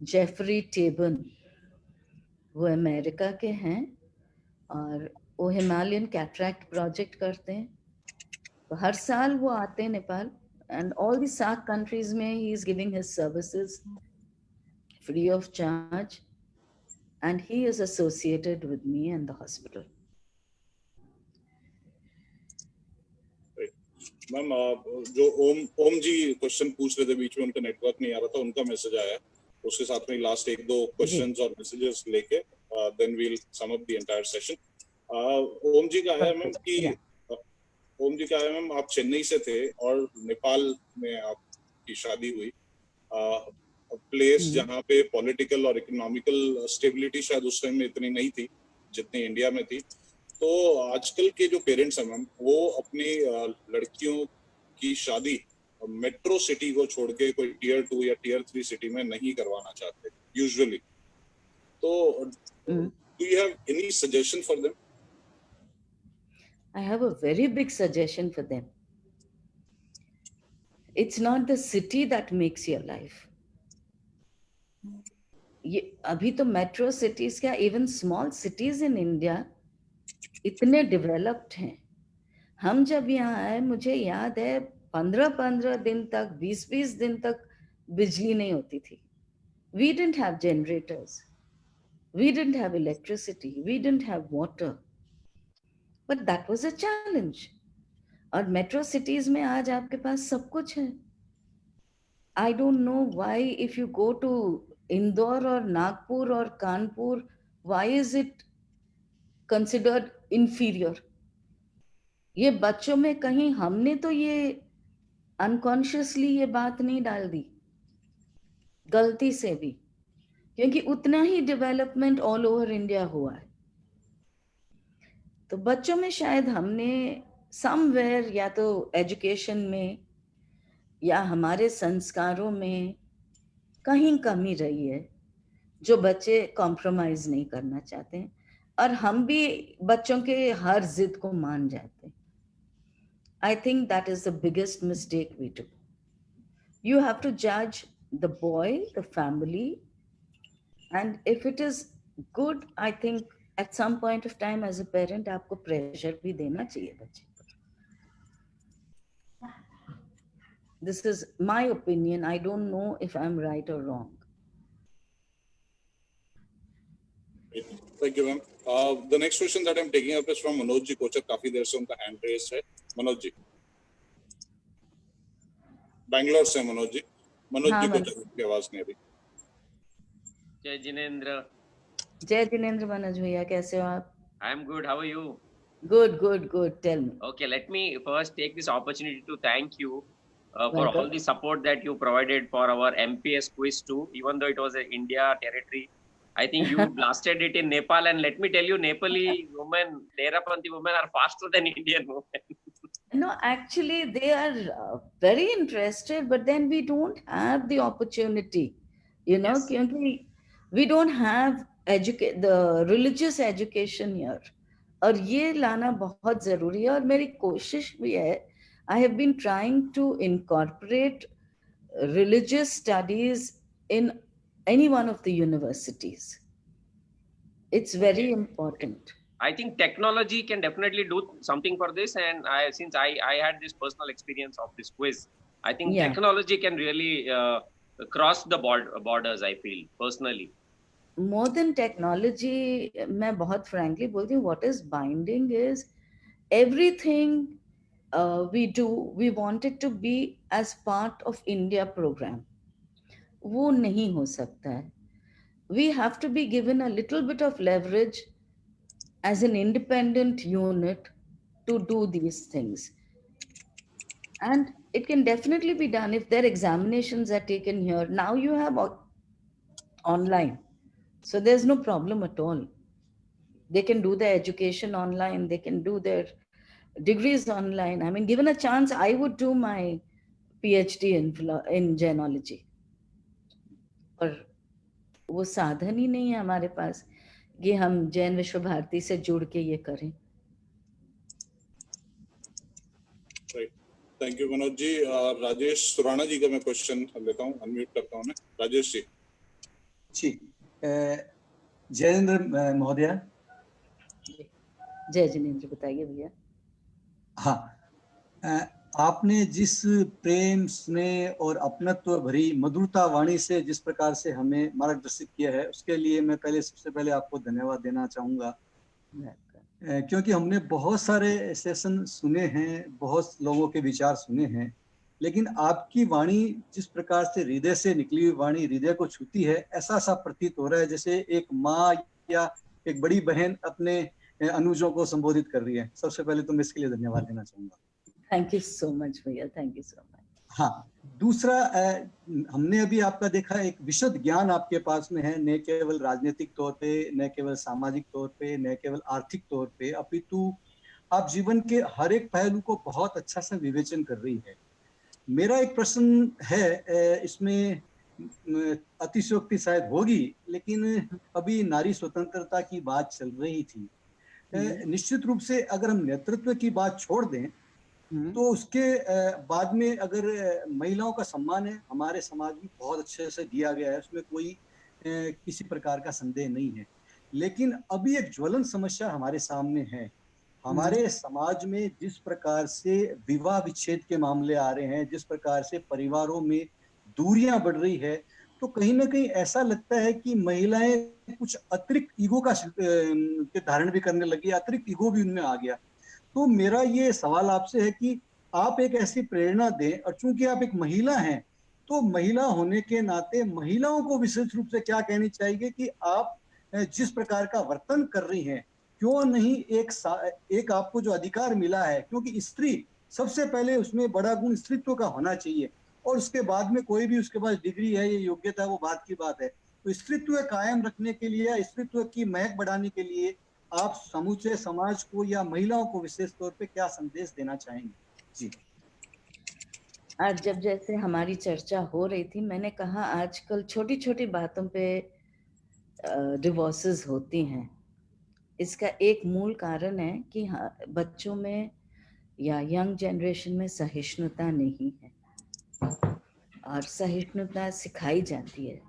Jeffrey Tabin, वो अमेरिका के हैं और वो हिमालयन कैटरैक्ट प्रोजेक्ट करते हैं। तो हर साल वो आते हैं Nepal, and all the SAARC countries में he is giving his services free of charge, and he is associated with me and the hospital. Ma'am जो ओम जी क्वेश्चन पूछ रहे थे, बीच में उनका नेटवर्क नहीं आ रहा था, उनका मैसेज आया, उसके साथ में लास्ट एक दो क्वेश्चंस और मैसेजेस लेके then we'll sum up the entire session. Om ji का है मैम कि ओम जी का है मैम, आप चेन्नई से थे और नेपाल में आपकी शादी हुई, प्लेस जहाँ पे पॉलिटिकल और इकोनॉमिकल स्टेबिलिटी शायद उस टाइम में इतनी नहीं थी जितनी इंडिया में थी। तो आजकल के जो पेरेंट्स हैं मैम, वो अपनी लड़कियों की शादी मेट्रो सिटी को छोड़ के कोई टियर 2 या टियर 3 सिटी में नहीं करवाना चाहते यूजुअली। तो do you have any suggestion for them? I have a very big suggestion for them. It's not the city that makes your life. ये अभी तो मेट्रो सिटीज क्या, even small cities in India इतने developed हैं। हम जब यहाँ आए, मुझे याद है 15-15 दिन तक, 20-20 दिन तक बिजली नहीं होती थी। We didn't have generators. We didn't have electricity. We didn't have water. But that was a challenge. और मेट्रो सिटीज में आज आपके पास सब कुछ है। I don't know why if you go to Indore or Nagpur or Kanpur, why is it considered inferior? ये बच्चों में कहीं हमने तो ये अनकॉन्शियसली ये बात नहीं डाल दी, गलती से भी, क्योंकि उतना ही डेवलपमेंट ऑल ओवर इंडिया हुआ है। तो बच्चों में शायद हमने समवेयर या तो एजुकेशन में या हमारे संस्कारों में कहीं कमी रही है, जो बच्चे कॉम्प्रोमाइज नहीं करना चाहते हैं, और हम भी बच्चों के हर जिद को मान जाते हैं। I think that is the biggest mistake we do. You have to judge the boy, the family, and if it is good, I think at some point of time as a parent आपको pressure भी देना चाहिए बच्चे पर। This is my opinion. I don't know if I'm right or wrong. Thank you, ma'am. The next question that I'm taking up is from Manoj ji Kochak. काफी देर से उनका hand raised है। मनोज जी, बैंगलोर से मनोज जी। मनोज जी कोचक की आवाज नहीं आ रही। जय जिनेंद्र। जय जिनेंद्र मनोज भैया, कैसे हो आप? I am good. How are you? Good, good, good. Tell me. Okay, let me first take this opportunity to thank you for all the support that you provided for our MPS quiz too, even though it was an India territory. I think you blasted it in Nepal, and let me tell you, Nepali women, Derapanthi women are faster than Indian women. No, actually they are very interested, but then we don't have the opportunity, you know, because we don't have the religious education here, और ये लाना बहुत जरूरी है। और मेरी कोशिश भी है, I have been trying to incorporate religious studies in any one of the universities. It's very important. I think technology can definitely do something for this, and since I had this personal experience of this quiz, I think technology can really cross the borders, I feel personally. More than technology, मैं बहुत frankly बोलती हूँ, what is binding is everything we do, we want it to be as part of India program. वो नहीं हो सकता है. We have to be given a little bit of leverage as an independent unit to do these things. And it can definitely be done if their examinations are taken here. Now you have online. So there's no problem at all. They can do their education online. They can do their degrees online. I mean, given a chance, I would do my PhD in genealogy. और वो साधन ही नहीं है हमारे पास कि हम जैन विश्व भारती से जुड़ के ये करें। Thank you Manoj ji. राजेश सुराणा जी का मैं क्वेश्चन लेता हूँ, अनम्यूट करता हूँ मैं। राजेश जी। जी, जयेंद्र महोदय। जय जिनेंद्र, बताइए भैया। हाँ, आपने जिस प्रेम, स्नेह और अपनत्व भरी मधुरता वाणी से जिस प्रकार से हमें मार्गदर्शित किया है, उसके लिए मैं सबसे पहले आपको धन्यवाद देना चाहूंगा। क्योंकि हमने बहुत सारे सेशन सुने हैं, बहुत लोगों के विचार सुने हैं, लेकिन आपकी वाणी जिस प्रकार से हृदय से निकली हुई वाणी हृदय को छूती है, ऐसा सा प्रतीत हो रहा है जैसे एक माँ या एक बड़ी बहन अपने अनुजों को संबोधित कर रही है। सबसे पहले तो मैं इसके लिए धन्यवाद देना चाहूंगा। थैंक यू सो मच भैया, थैंक यू सो मच। हाँ, दूसरा हमने अभी आपका देखा एक विशद ज्ञान आपके पास में है, न केवल राजनीतिक तौर पे, न केवल सामाजिक तौर पे, न केवल आर्थिक तौर पे, अपितु आप जीवन के हर एक पहलू को बहुत अच्छा से विवेचन कर रही है। मेरा एक प्रश्न है, इसमें अतिशयोक्ति शायद होगी, लेकिन अभी नारी स्वतंत्रता की बात चल रही थी। निश्चित रूप से अगर हम नेतृत्व की बात छोड़ दें तो उसके बाद में अगर महिलाओं का सम्मान है हमारे समाज में बहुत अच्छे से दिया गया है, उसमें कोई किसी प्रकार का संदेह नहीं है। लेकिन अभी एक ज्वलंत समस्या हमारे सामने है। हमारे समाज में जिस प्रकार से विवाह विच्छेद के मामले आ रहे हैं, जिस प्रकार से परिवारों में दूरियां बढ़ रही है, तो कहीं ना कहीं ऐसा लगता है कि महिलाएं कुछ अतिरिक्त ईगो का धारण भी करने लगी, अतिरिक्त ईगो भी उनमें आ गया। तो मेरा ये सवाल आपसे है कि आप एक ऐसी प्रेरणा दें, और चूंकि आप एक महिला हैं तो महिला होने के नाते महिलाओं को विशेष रूप से क्या कहनी चाहिए कि आप जिस प्रकार का वर्तन कर रही हैं, क्यों नहीं एक आपको जो अधिकार मिला है, क्योंकि स्त्री सबसे पहले उसमें बड़ा गुण स्त्रीत्व का होना चाहिए, और उसके बाद में कोई भी उसके पास डिग्री है या योग्यता है वो बात की बात है। तो स्त्रीत्व कायम रखने के लिए, स्त्रीत्व की महक बढ़ाने के लिए आप समूचे समाज को या महिलाओं को विशेष तौर पे क्या संदेश देना चाहेंगे? जी। आज जब जैसे हमारी चर्चा हो रही थी, मैंने कहा आजकल छोटी छोटी बातों पे डिवोर्सेस होती हैं। इसका एक मूल कारण है कि बच्चों में या यंग जनरेशन में सहिष्णुता नहीं है, और सहिष्णुता सिखाई जाती है।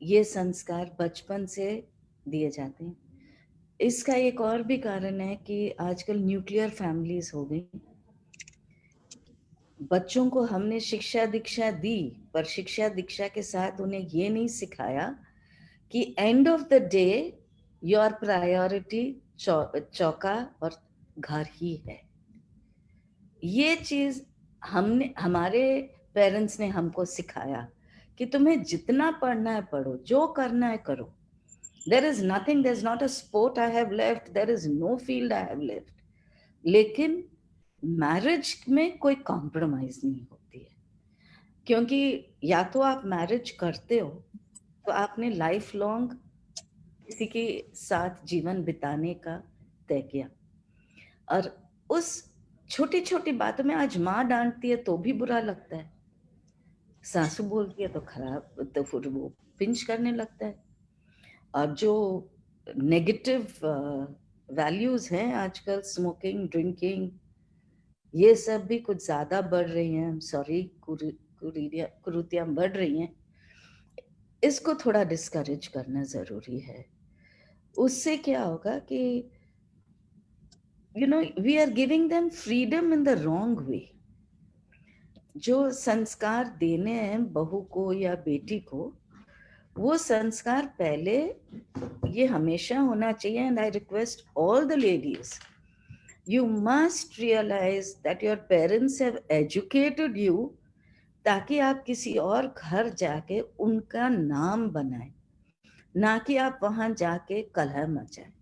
ये संस्कार बचपन से दिए जाते हैं। इसका एक और भी कारण है कि आजकल न्यूक्लियर फैमिलीज हो गई। बच्चों को हमने शिक्षा दीक्षा दी, पर शिक्षा दीक्षा के साथ उन्हें ये नहीं सिखाया कि end of the day your priority चौका और घर ही है। ये चीज हमारे पेरेंट्स ने हमको सिखाया कि तुम्हें जितना पढ़ना है पढ़ो, जो करना है करो। There is nothing, there's not a sport I have left, there is no field I have left. लेकिन मैरिज में कोई कॉम्प्रोमाइज नहीं होती है, क्योंकि या तो आप मैरिज करते हो तो आपने लाइफ लॉन्ग किसी के साथ जीवन बिताने का तय किया, और उस छोटी छोटी बातों में आज माँ डांटती है तो भी बुरा लगता है, सासू बोलती है तो खराब, तो फिर वो पिंच करने लगता है। और जो नेगेटिव वैल्यूज हैं आजकल, स्मोकिंग, ड्रिंकिंग, ये सब भी कुछ ज्यादा बढ़ रही हैं। सॉरी, कुरीतियां बढ़ रही हैं। इसको थोड़ा डिस्करेज करना जरूरी है। उससे क्या होगा कि we are giving them freedom in the wrong way. जो संस्कार देने हैं बहू को या बेटी को, वो संस्कार पहले ये हमेशा होना चाहिए। And I request all the ladies, you must realize that your parents have educated you, ताकि आप किसी और घर जाके उनका नाम बनाए, ना कि आप वहां जाके कलह मचाए।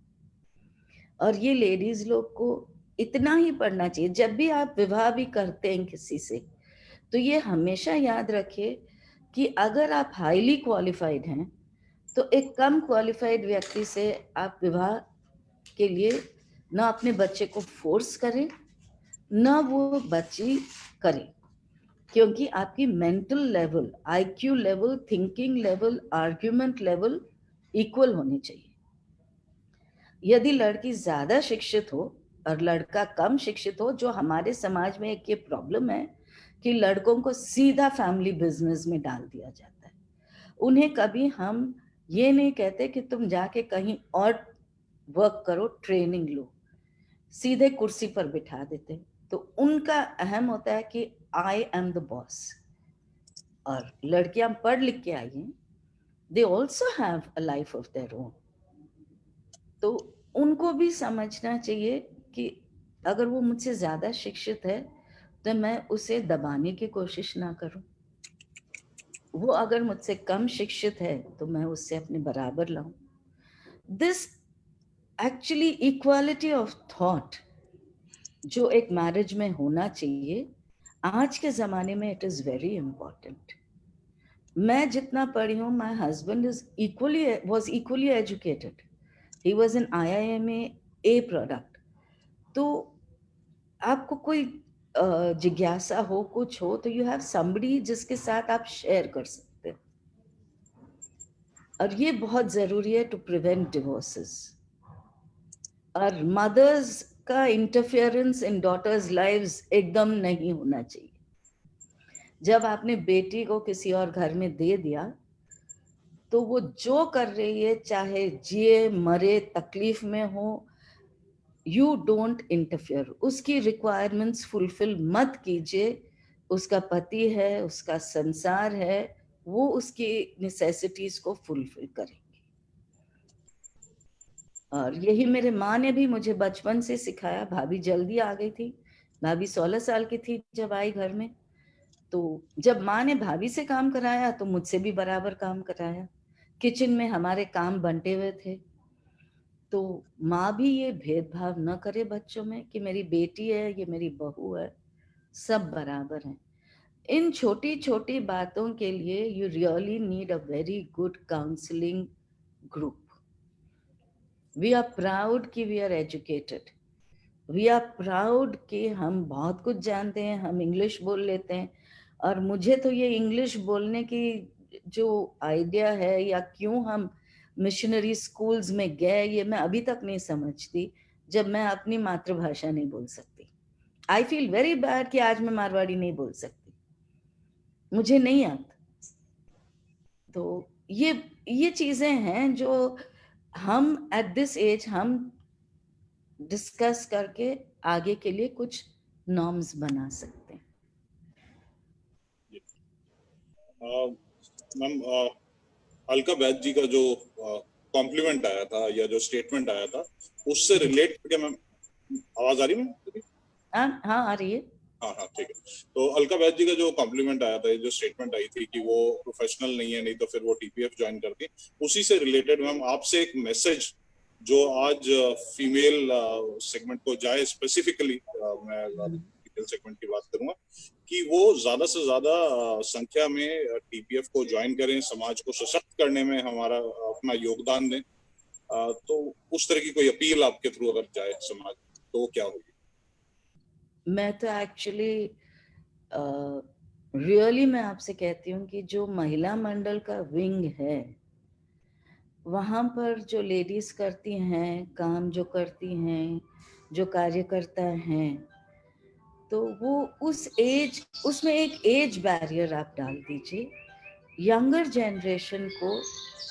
और ये लेडीज लोग को इतना ही पढ़ना चाहिए, जब भी आप विवाह भी करते हैं किसी से, तो ये हमेशा याद रखिए कि अगर आप हाईली क्वालिफाइड हैं तो एक कम क्वालिफाइड व्यक्ति से आप विवाह के लिए ना अपने बच्चे को फोर्स करें, ना वो बच्ची करे, क्योंकि आपकी mental level, IQ level, thinking level, argument level equal होनी चाहिए। यदि लड़की ज्यादा शिक्षित हो और लड़का कम शिक्षित हो, जो हमारे समाज में एक ये प्रॉब्लम है कि लड़कों को सीधा फैमिली बिजनेस में डाल दिया जाता है। उन्हें कभी हम ये नहीं कहते कि तुम जाके कहीं और वर्क करो, ट्रेनिंग लो, सीधे कुर्सी पर बिठा देते। तो उनका अहम होता है कि आई एम द बॉस। और लड़कियां पढ़ लिख के आई हैं, they also have a life of their own. तो उनको भी समझना चाहिए कि अगर वो मुझसे ज्यादा शिक्षित है तो मैं उसे दबाने की कोशिश ना करूं, वो अगर मुझसे कम शिक्षित है तो मैं उससे अपने बराबर लाऊं। This actually equality of thought जो एक मैरिज में होना चाहिए, आज के जमाने में इट इज वेरी इंपॉर्टेंट। मैं जितना पढ़ी हूँ, my husband was equally educated, he was an IIMA A product. तो आपको कोई जिज्ञासा हो, कुछ हो, तो यू हैव समबडी जिसके साथ आप शेयर कर सकते हो, और ये बहुत जरूरी है टू प्रिवेंट डिवोर्सेस। और मदर्स का इंटरफेरेंस इन डॉटर्स लाइव्स एकदम नहीं होना चाहिए। जब आपने बेटी को किसी और घर में दे दिया तो वो जो कर रही है, चाहे जिए मरे तकलीफ में हो, यू डोंट इंटरफेयर। उसकी रिक्वायरमेंट्स फुलफिल मत कीजिए। उसका पति है, उसका संसार है, वो उसकी नेसेसिटीज को फुलफिल करेंगे। और यही मेरे माँ ने भी मुझे बचपन से सिखाया। भाभी जल्दी आ गई थी, भाभी 16 साल की थी जब आई घर में। तो जब माँ ने भाभी से काम कराया तो मुझसे भी बराबर काम कराया। किचन में हमारे काम बंटे हुए थे। तो माँ भी ये भेदभाव न करे बच्चों में कि मेरी बेटी है, ये मेरी बहू है, सब बराबर हैं। इन छोटी छोटी बातों के लिए you really need a very good counselling group. We are proud कि we are educated, we are proud कि हम बहुत कुछ जानते हैं, हम इंग्लिश बोल लेते हैं। और मुझे तो ये इंग्लिश बोलने की जो आइडिया है, या क्यों हम मिशनरी स्कूल्स में गए, ये मैं अभी तक नहीं समझती, जब मैं अपनी मातृभाषा नहीं बोल सकती। आई फील वेरी बैड कि आज मैं मारवाड़ी नहीं बोल सकती, मुझे नहीं आता। तो ये चीजें हैं जो हम एट दिस एज हम डिस्कस करके आगे के लिए कुछ नॉर्म्स बना सकते हैं। मैम, अलका बैद जी का जो कॉम्प्लीमेंट आया था या जो स्टेटमेंट आया था, उससे रिलेट करके मैम, आवाज आ रही है? हाँ आ रही है। हाँ ठीक है। तो अलका बैद जी का जो कॉम्प्लीमेंट आया था, जो स्टेटमेंट आई थी कि वो प्रोफेशनल नहीं है, नहीं तो फिर वो TPF ज्वाइन करती, उसी से रिलेटेड मैम आपसे एक मैसेज जो आज फीमेल सेगमेंट को जाए, स्पेसिफिकली मैं फीमेल सेगमेंट की बात करूंगा, कि वो ज्यादा से ज्यादा संख्या में TPF को ज्वाइन करें, समाज को सशक्त करने में हमारा अपना योगदान दें। तो उस तरह की कोई अपील आपके थ्रू अगर जाए समाज, तो क्या होगी? मैं तो एक्चुअली रियली मैं आपसे कहती हूँ कि जो महिला मंडल का विंग है, वहाँ पर जो लेडीज करती हैं काम, जो करती हैं, जो कार्यकर्ता हैं, तो वो उसमें एक एज बैरियर आप डाल दीजिए। यंगर जनरेशन को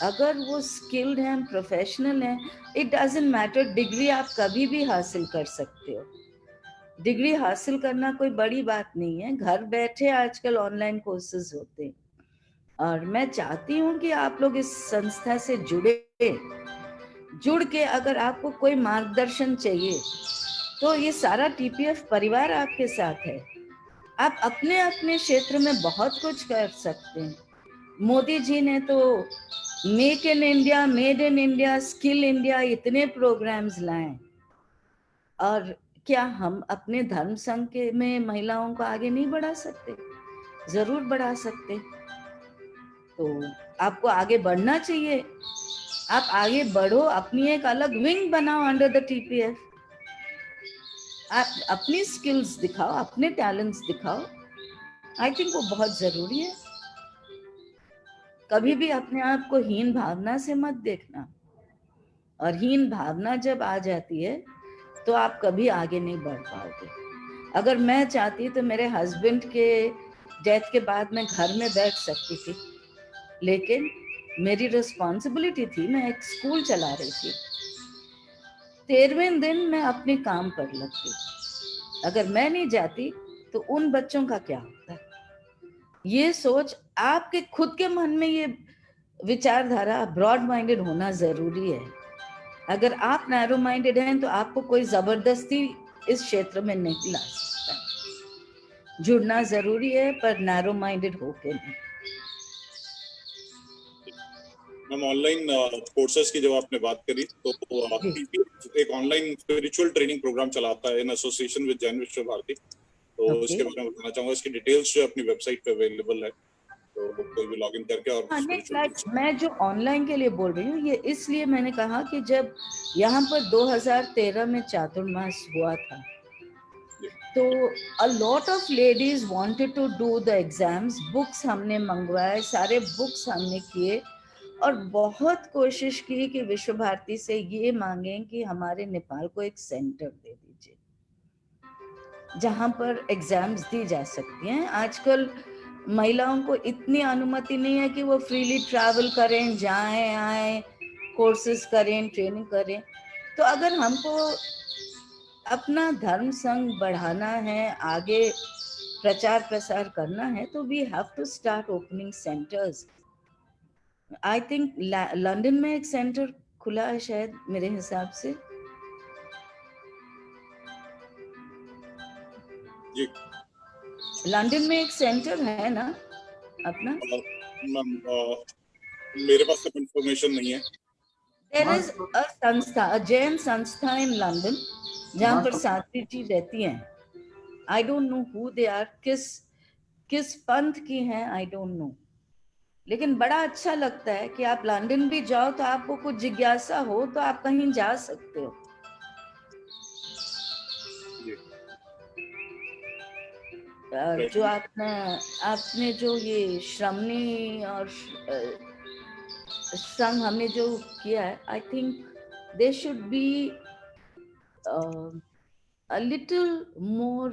अगर वो स्किल्ड हैं, प्रोफेशनल हैं, इट डजंट मैटर, डिग्री आप कभी भी हासिल कर सकते हो। डिग्री हासिल करना कोई बड़ी बात नहीं है, घर बैठे आजकल ऑनलाइन कोर्सेज होते हैं। और मैं चाहती हूँ कि आप लोग इस संस्था से जुड़ के अगर आपको कोई मार्गदर्शन चाहिए तो ये सारा TPF परिवार आपके साथ है। आप अपने अपने क्षेत्र में बहुत कुछ कर सकते हैं। मोदी जी ने तो make in India, made in India, skill India, इतने प्रोग्राम्स लाए। और क्या हम अपने धर्म संघ के में महिलाओं को आगे नहीं बढ़ा सकते? जरूर बढ़ा सकते। तो आपको आगे बढ़ना चाहिए, आप आगे बढ़ो, अपनी एक अलग विंग बनाओ अंडर द TPF। आप अपनी स्किल्स दिखाओ, अपने टैलेंट्स दिखाओ। आई थिंक वो बहुत जरूरी है। कभी भी अपने आप को हीन भावना से मत देखना, और हीन भावना जब आ जाती है तो आप कभी आगे नहीं बढ़ पाओगे। अगर मैं चाहती तो मेरे हस्बैंड के डेथ के बाद मैं घर में बैठ सकती थी, लेकिन मेरी रिस्पॉन्सिबिलिटी थी, मैं एक स्कूल चला रही थी। 13वें दिन मैं अपने काम पर लगती। अगर मैं नहीं जाती तो उन बच्चों का क्या होता? ये सोच आपके खुद के मन में, ये विचारधारा ब्रॉड माइंडेड होना जरूरी है। अगर आप नैरो माइंडेड हैं तो आपको कोई जबरदस्ती इस क्षेत्र में नहीं ला सकता। जुड़ना जरूरी है पर नैरो माइंडेड होके नहीं। हम ऑनलाइन कोर्सेज की जब आपने बात करी तो एक ऑनलाइन स्पिरिचुअल ट्रेनिंग प्रोग्राम चलाता है इन एसोसिएशन विद जैन विश्व भारती, तो इसके बारे में बताना चाहूंगा। इसकी डिटेल्स जो अपनी वेबसाइट पे अवेलेबल है, तो कोई भी लॉगिन करके और मैं जो ऑनलाइन के लिए बोल रही हूँ ये इसलिए मैंने कहा कि जब यहाँ पर 2013 में चातुर्मास हुआ था तो a lot of ladies wanted to do the exams, books हमने मंगवाए, सारे बुक्स हमने किए और बहुत कोशिश की कि विश्व भारती से ये मांगे कि हमारे नेपाल को एक सेंटर दे दीजिए जहां पर एग्जाम्स दी जा सकती हैं। आजकल महिलाओं को इतनी अनुमति नहीं है कि वो फ्रीली ट्रैवल करें, जाएं आए, कोर्सेज करें, ट्रेनिंग करें। तो अगर हमको अपना धर्म संघ बढ़ाना है, आगे प्रचार प्रसार करना है, तो we have to start opening centres. I think London में एक सेंटर खुला है शायद, मेरे हिसाब से। जी, लंदन में एक सेंटर है ना अपना? मेरे पास तो इंफॉर्मेशन नहीं है। There is a संस्था, a जैन संस्था in लंदन जहाँ पर साध्वी जी रहती हैं। I don't know who they are, किस पंथ की हैं I don't know, लेकिन बड़ा अच्छा लगता है कि आप लंदन भी जाओ तो आपको कुछ जिज्ञासा हो तो आप कहीं जा सकते हो। जो आपने जो ये श्रमणी और संघ हमने जो किया है, I think they should be a little more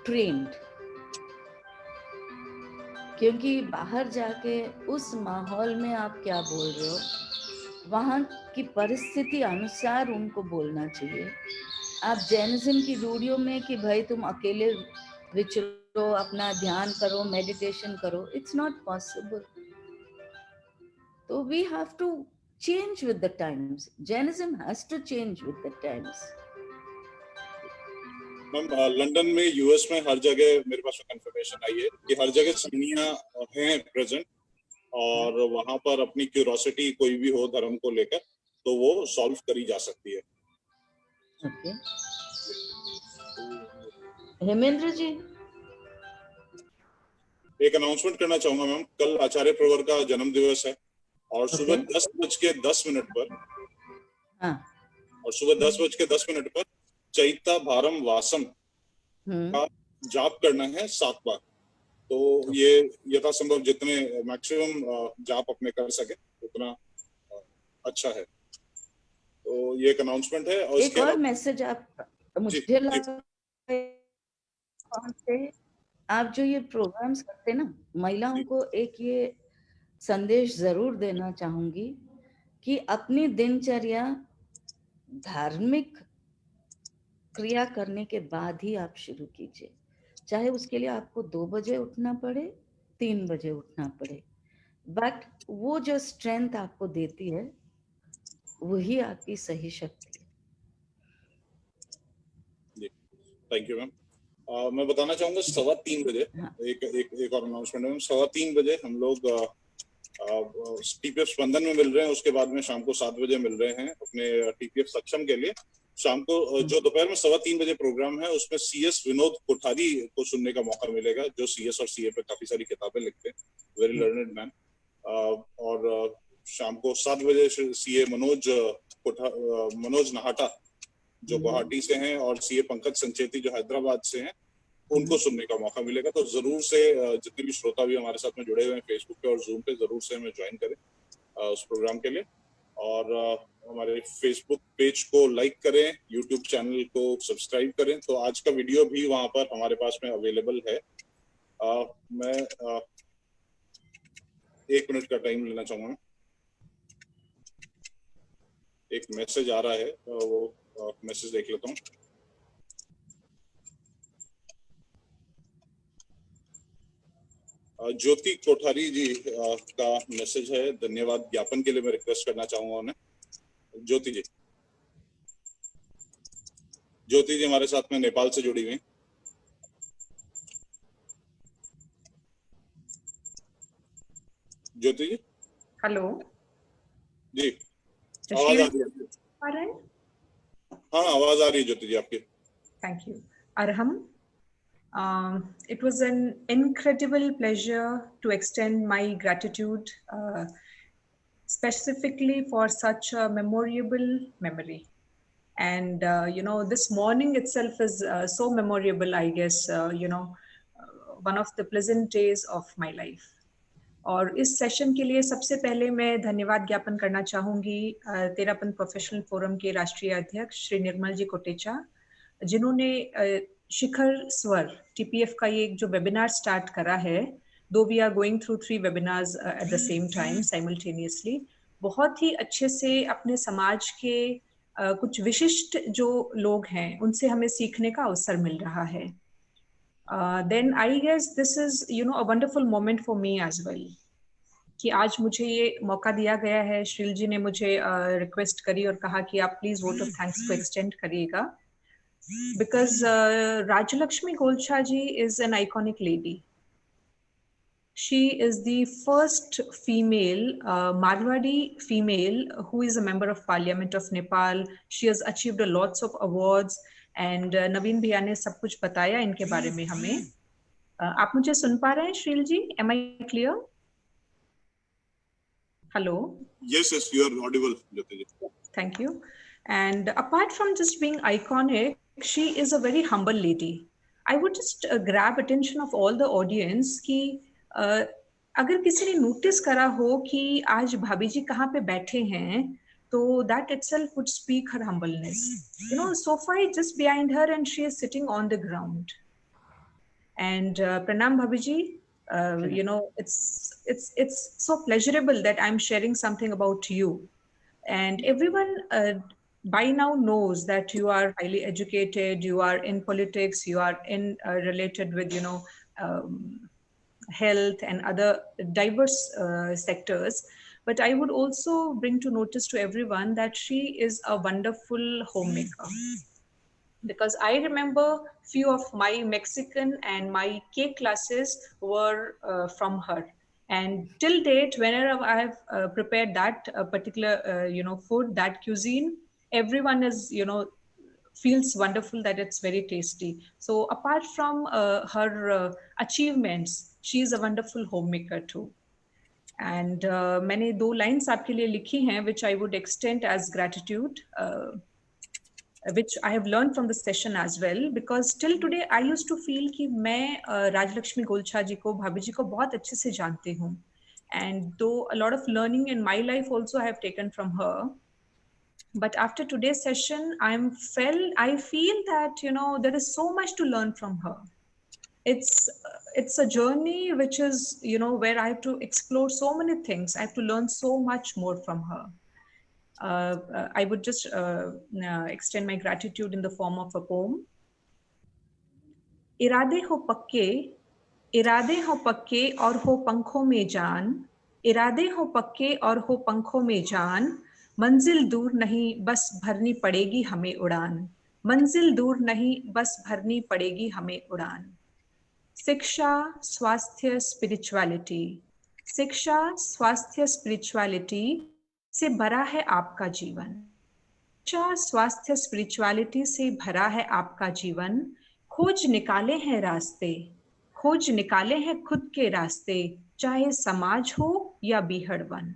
trained, क्योंकि बाहर जाके उस माहौल में आप क्या बोल रहे हो, वहाँ की परिस्थिति अनुसार उनको बोलना चाहिए। आप जैनिज्म की रूढ़ियों में कि भाई तुम अकेले विचरो, अपना ध्यान करो, मेडिटेशन करो, इट्स नॉट पॉसिबल। तो we have to change with the times. Jainism has to change with the times. Ma'am, London में, यूएस में हर जगह मेरे पास कंफर्मेशन आई है कि हर जगह संघियां हैं प्रेजेंट, और वहां पर अपनी क्यूरोसिटी कोई भी हो धर्म को लेकर तो वो सॉल्व करी जा सकती है। हेमेंद्र जी, एक अनाउंसमेंट करना चाहूंगा मैम। कल आचार्य प्रवर का जन्म दिवस है और सुबह 10:10 पर और सुबह 10:10 पर चैता भारम वासम का जाप करना है 7 बार। तो ये यथासंभव जितने मैक्सिमम जाप अपने कर सके उतना अच्छा है। तो ये एक अनाउंसमेंट है। और एक और मैसेज आप मुझे लगा, आप जो ये प्रोग्राम्स करते ना, महिलाओं को एक ये संदेश जरूर देना चाहूंगी कि अपनी दिनचर्या धार्मिक क्रिया करने के बाद ही आप शुरू कीजिए, चाहे उसके लिए आपको 2 बजे उठना पड़े, 3 बजे उठना पड़े, बट वो जो स्ट्रेंथ आपको देती है वही आपकी सही शक्ति है। Thank you ma'am. मैं बताना चाहूंगा 3:15 बजे एक और अनाउंसमेंट है। 3:15 बजे हम लोग टीपीएफ स्पंदन में मिल रहे हैं, उसके बाद में शाम को 7 बजे मिल रहे हैं अपने टीपीएफ सक्षम के लिए। शाम को जो दोपहर में 3:15 बजे प्रोग्राम है उसमें सीएस विनोद कोठारी को सुनने का मौका मिलेगा, जो सीएस और सीए पे काफी सारी किताबें लिखते हैं, वेरी लर्नेड मैन। और शाम को 7 बजे सीए मनोज नाहटा जो गुवाहाटी से हैं और सीए पंकज संचेती जो हैदराबाद से हैं, उनको सुनने का मौका मिलेगा। तो जरूर से जितने भी श्रोता भी हमारे साथ में जुड़े हुए हैं फेसबुक पे और जूम पे, जरूर से हमें ज्वाइन करें उस प्रोग्राम के लिए। और हमारे फेसबुक पेज को लाइक करें, यूट्यूब चैनल को सब्सक्राइब करें। तो आज का वीडियो भी वहां पर हमारे पास में अवेलेबल है। मैं 1 मिनट का टाइम लेना चाहूंगा। एक मैसेज आ रहा है, वो मैसेज देख लेता हूँ। ज्योति कोठारी जी का मैसेज है, धन्यवाद ज्ञापन के लिए मैं रिक्वेस्ट करना चाहूंगा उन्हें। ज्योति जी, ज्योति जी हमारे साथ में नेपाल से जुड़ी हुई। ज्योति जी, हेलो जी आवाज आ रही है? हाँ आवाज आ रही है ज्योति जी आपकी। Thank you. Arham, it was an incredible pleasure to extend my gratitude specifically for such a memorable memory. And this morning itself is so memorable, I guess, one of the pleasant days of my life. और इस session के लिए सबसे पहले मैं धन्यवाद ज्ञापन करना चाहूंगी तेरापन प्रोफेशनल फोरम के राष्ट्रीय अध्यक्ष श्री निर्मल जी कोटेचा, जिन्होंने शिखर स्वर टीपीएफ का ये जो वेबिनार स्टार्ट करा है, दो we are going through 3 webinars at the same time simultaneously, बहुत ही अच्छे से अपने समाज के कुछ विशिष्ट जो लोग हैं उनसे हमें सीखने का अवसर मिल रहा है। Then I guess this is a wonderful moment for me as well, कि आज मुझे ये मौका दिया गया है। श्रील जी ने मुझे रिक्वेस्ट करी और कहा कि आप प्लीज वोट ऑफ थैंक्स को एक्सटेंड करिएगा, because Rajlakshmi Golchha ji is an iconic lady. She is the first female Marwadi female who is a member of Parliament of Nepal. She has achieved a lots of awards and नवीन भैया ने सब कुछ बताया इनके बारे में हमें। आप मुझे सुन पा रहे हैं श्रील जी? Am I clear? Hello. Yes, you are audible, Jyoti ji. Thank you. And apart from just being iconic, she is a very humble lady. I would just grab attention of all the audience कि अगर किसी ने notice करा हो कि आज भाभी जी कहाँ पे बैठे हैं, तो that itself would speak her humbleness. Sofa is just behind her and she is sitting on the ground. And Pranam Bhabhi ji, it's so pleasurable that I'm sharing something about you. And everyone by now knows that you are highly educated, you are in politics, you are in related with, health and other diverse sectors. But I would also bring to notice to everyone that she is a wonderful homemaker. Because I remember few of my Mexican and my cake classes were from her. And till date, whenever I have prepared that particular, food, that cuisine, everyone is, feels wonderful that it's very tasty. So apart from her achievements, she is a wonderful homemaker too. And मैंने 2 lines आपके लिए लिखी हैं, which I would extend as gratitude, which I have learned from the session as well, because till today I used to feel कि मैं राजलक्ष्मी गोलछा जी को, भाभी जी को बहुत अच्छे से जानती हूँ. And though a lot of learning in my life also I have taken from her, but after today's session, I feel that, there is so much to learn from her. It's a journey which is, where I have to explore so many things. I have to learn so much more from her. I would just extend my gratitude in the form of a poem. इरादे हो पक्के और हो पंखों में जान, इरादे हो पक्के और हो पंखों में जान, मंजिल दूर नहीं बस भरनी पड़ेगी हमें उड़ान, मंजिल दूर नहीं बस भरनी पड़ेगी हमें उड़ान। शिक्षा, स्वास्थ्य, स्पिरिचुअलिटी, शिक्षा, स्वास्थ्य, स्पिरिचुअलिटी से भरा है आपका जीवन, शिक्षा, स्वास्थ्य, स्पिरिचुअलिटी से भरा है आपका जीवन। खोज निकाले हैं रास्ते, खोज निकाले हैं खुद के रास्ते, चाहे समाज हो या बीहड़ वन।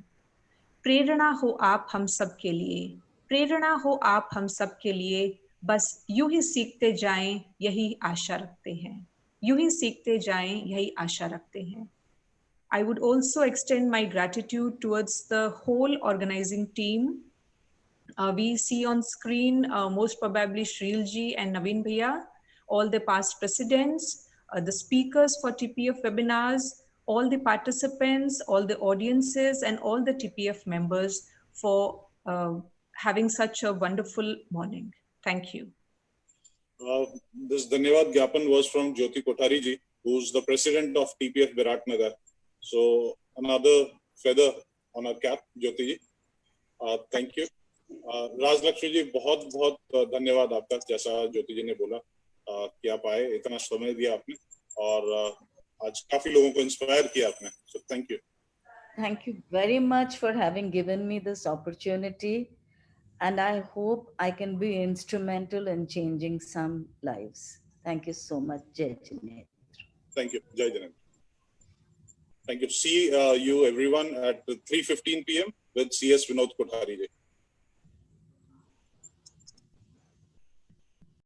प्रेरणा हो आप हम सब के लिए, प्रेरणा हो आप हम सब के लिए, बस यूं ही सीखते जाएं यही आशा रखते हैं, यूं ही सीखते जाएं यही आशा रखते हैं। I would also extend my gratitude towards the whole organizing team. We see on screen most probably Shreel ji and Naveen Bhaiya, all the past presidents, the speakers for TPF webinars, all the participants, all the audiences, and all the TPF members for having such a wonderful morning. Thank you. This Dhanyavad Gyapan was from Jyoti Kothari ji, who's the president of TPF Viratnagar. So another feather on our cap, Jyoti ji. Thank you. Rajalakshmi जी बहुत बहुत धन्यवाद आपका, जैसा ज्योति जी ने बोला कि आप आए, इतना समय दिया आपने और आज काफी लोगों को इंस्पायर किया आपने, सो thank you. Thank you very much for having given me this opportunity, and I hope I can be instrumental in changing some lives. Thank you so much, Jai Jinendra. Thank you, Jai Jinendra. Thank you. See you everyone at 3:15 p.m. with CS Vinod Kothari ji.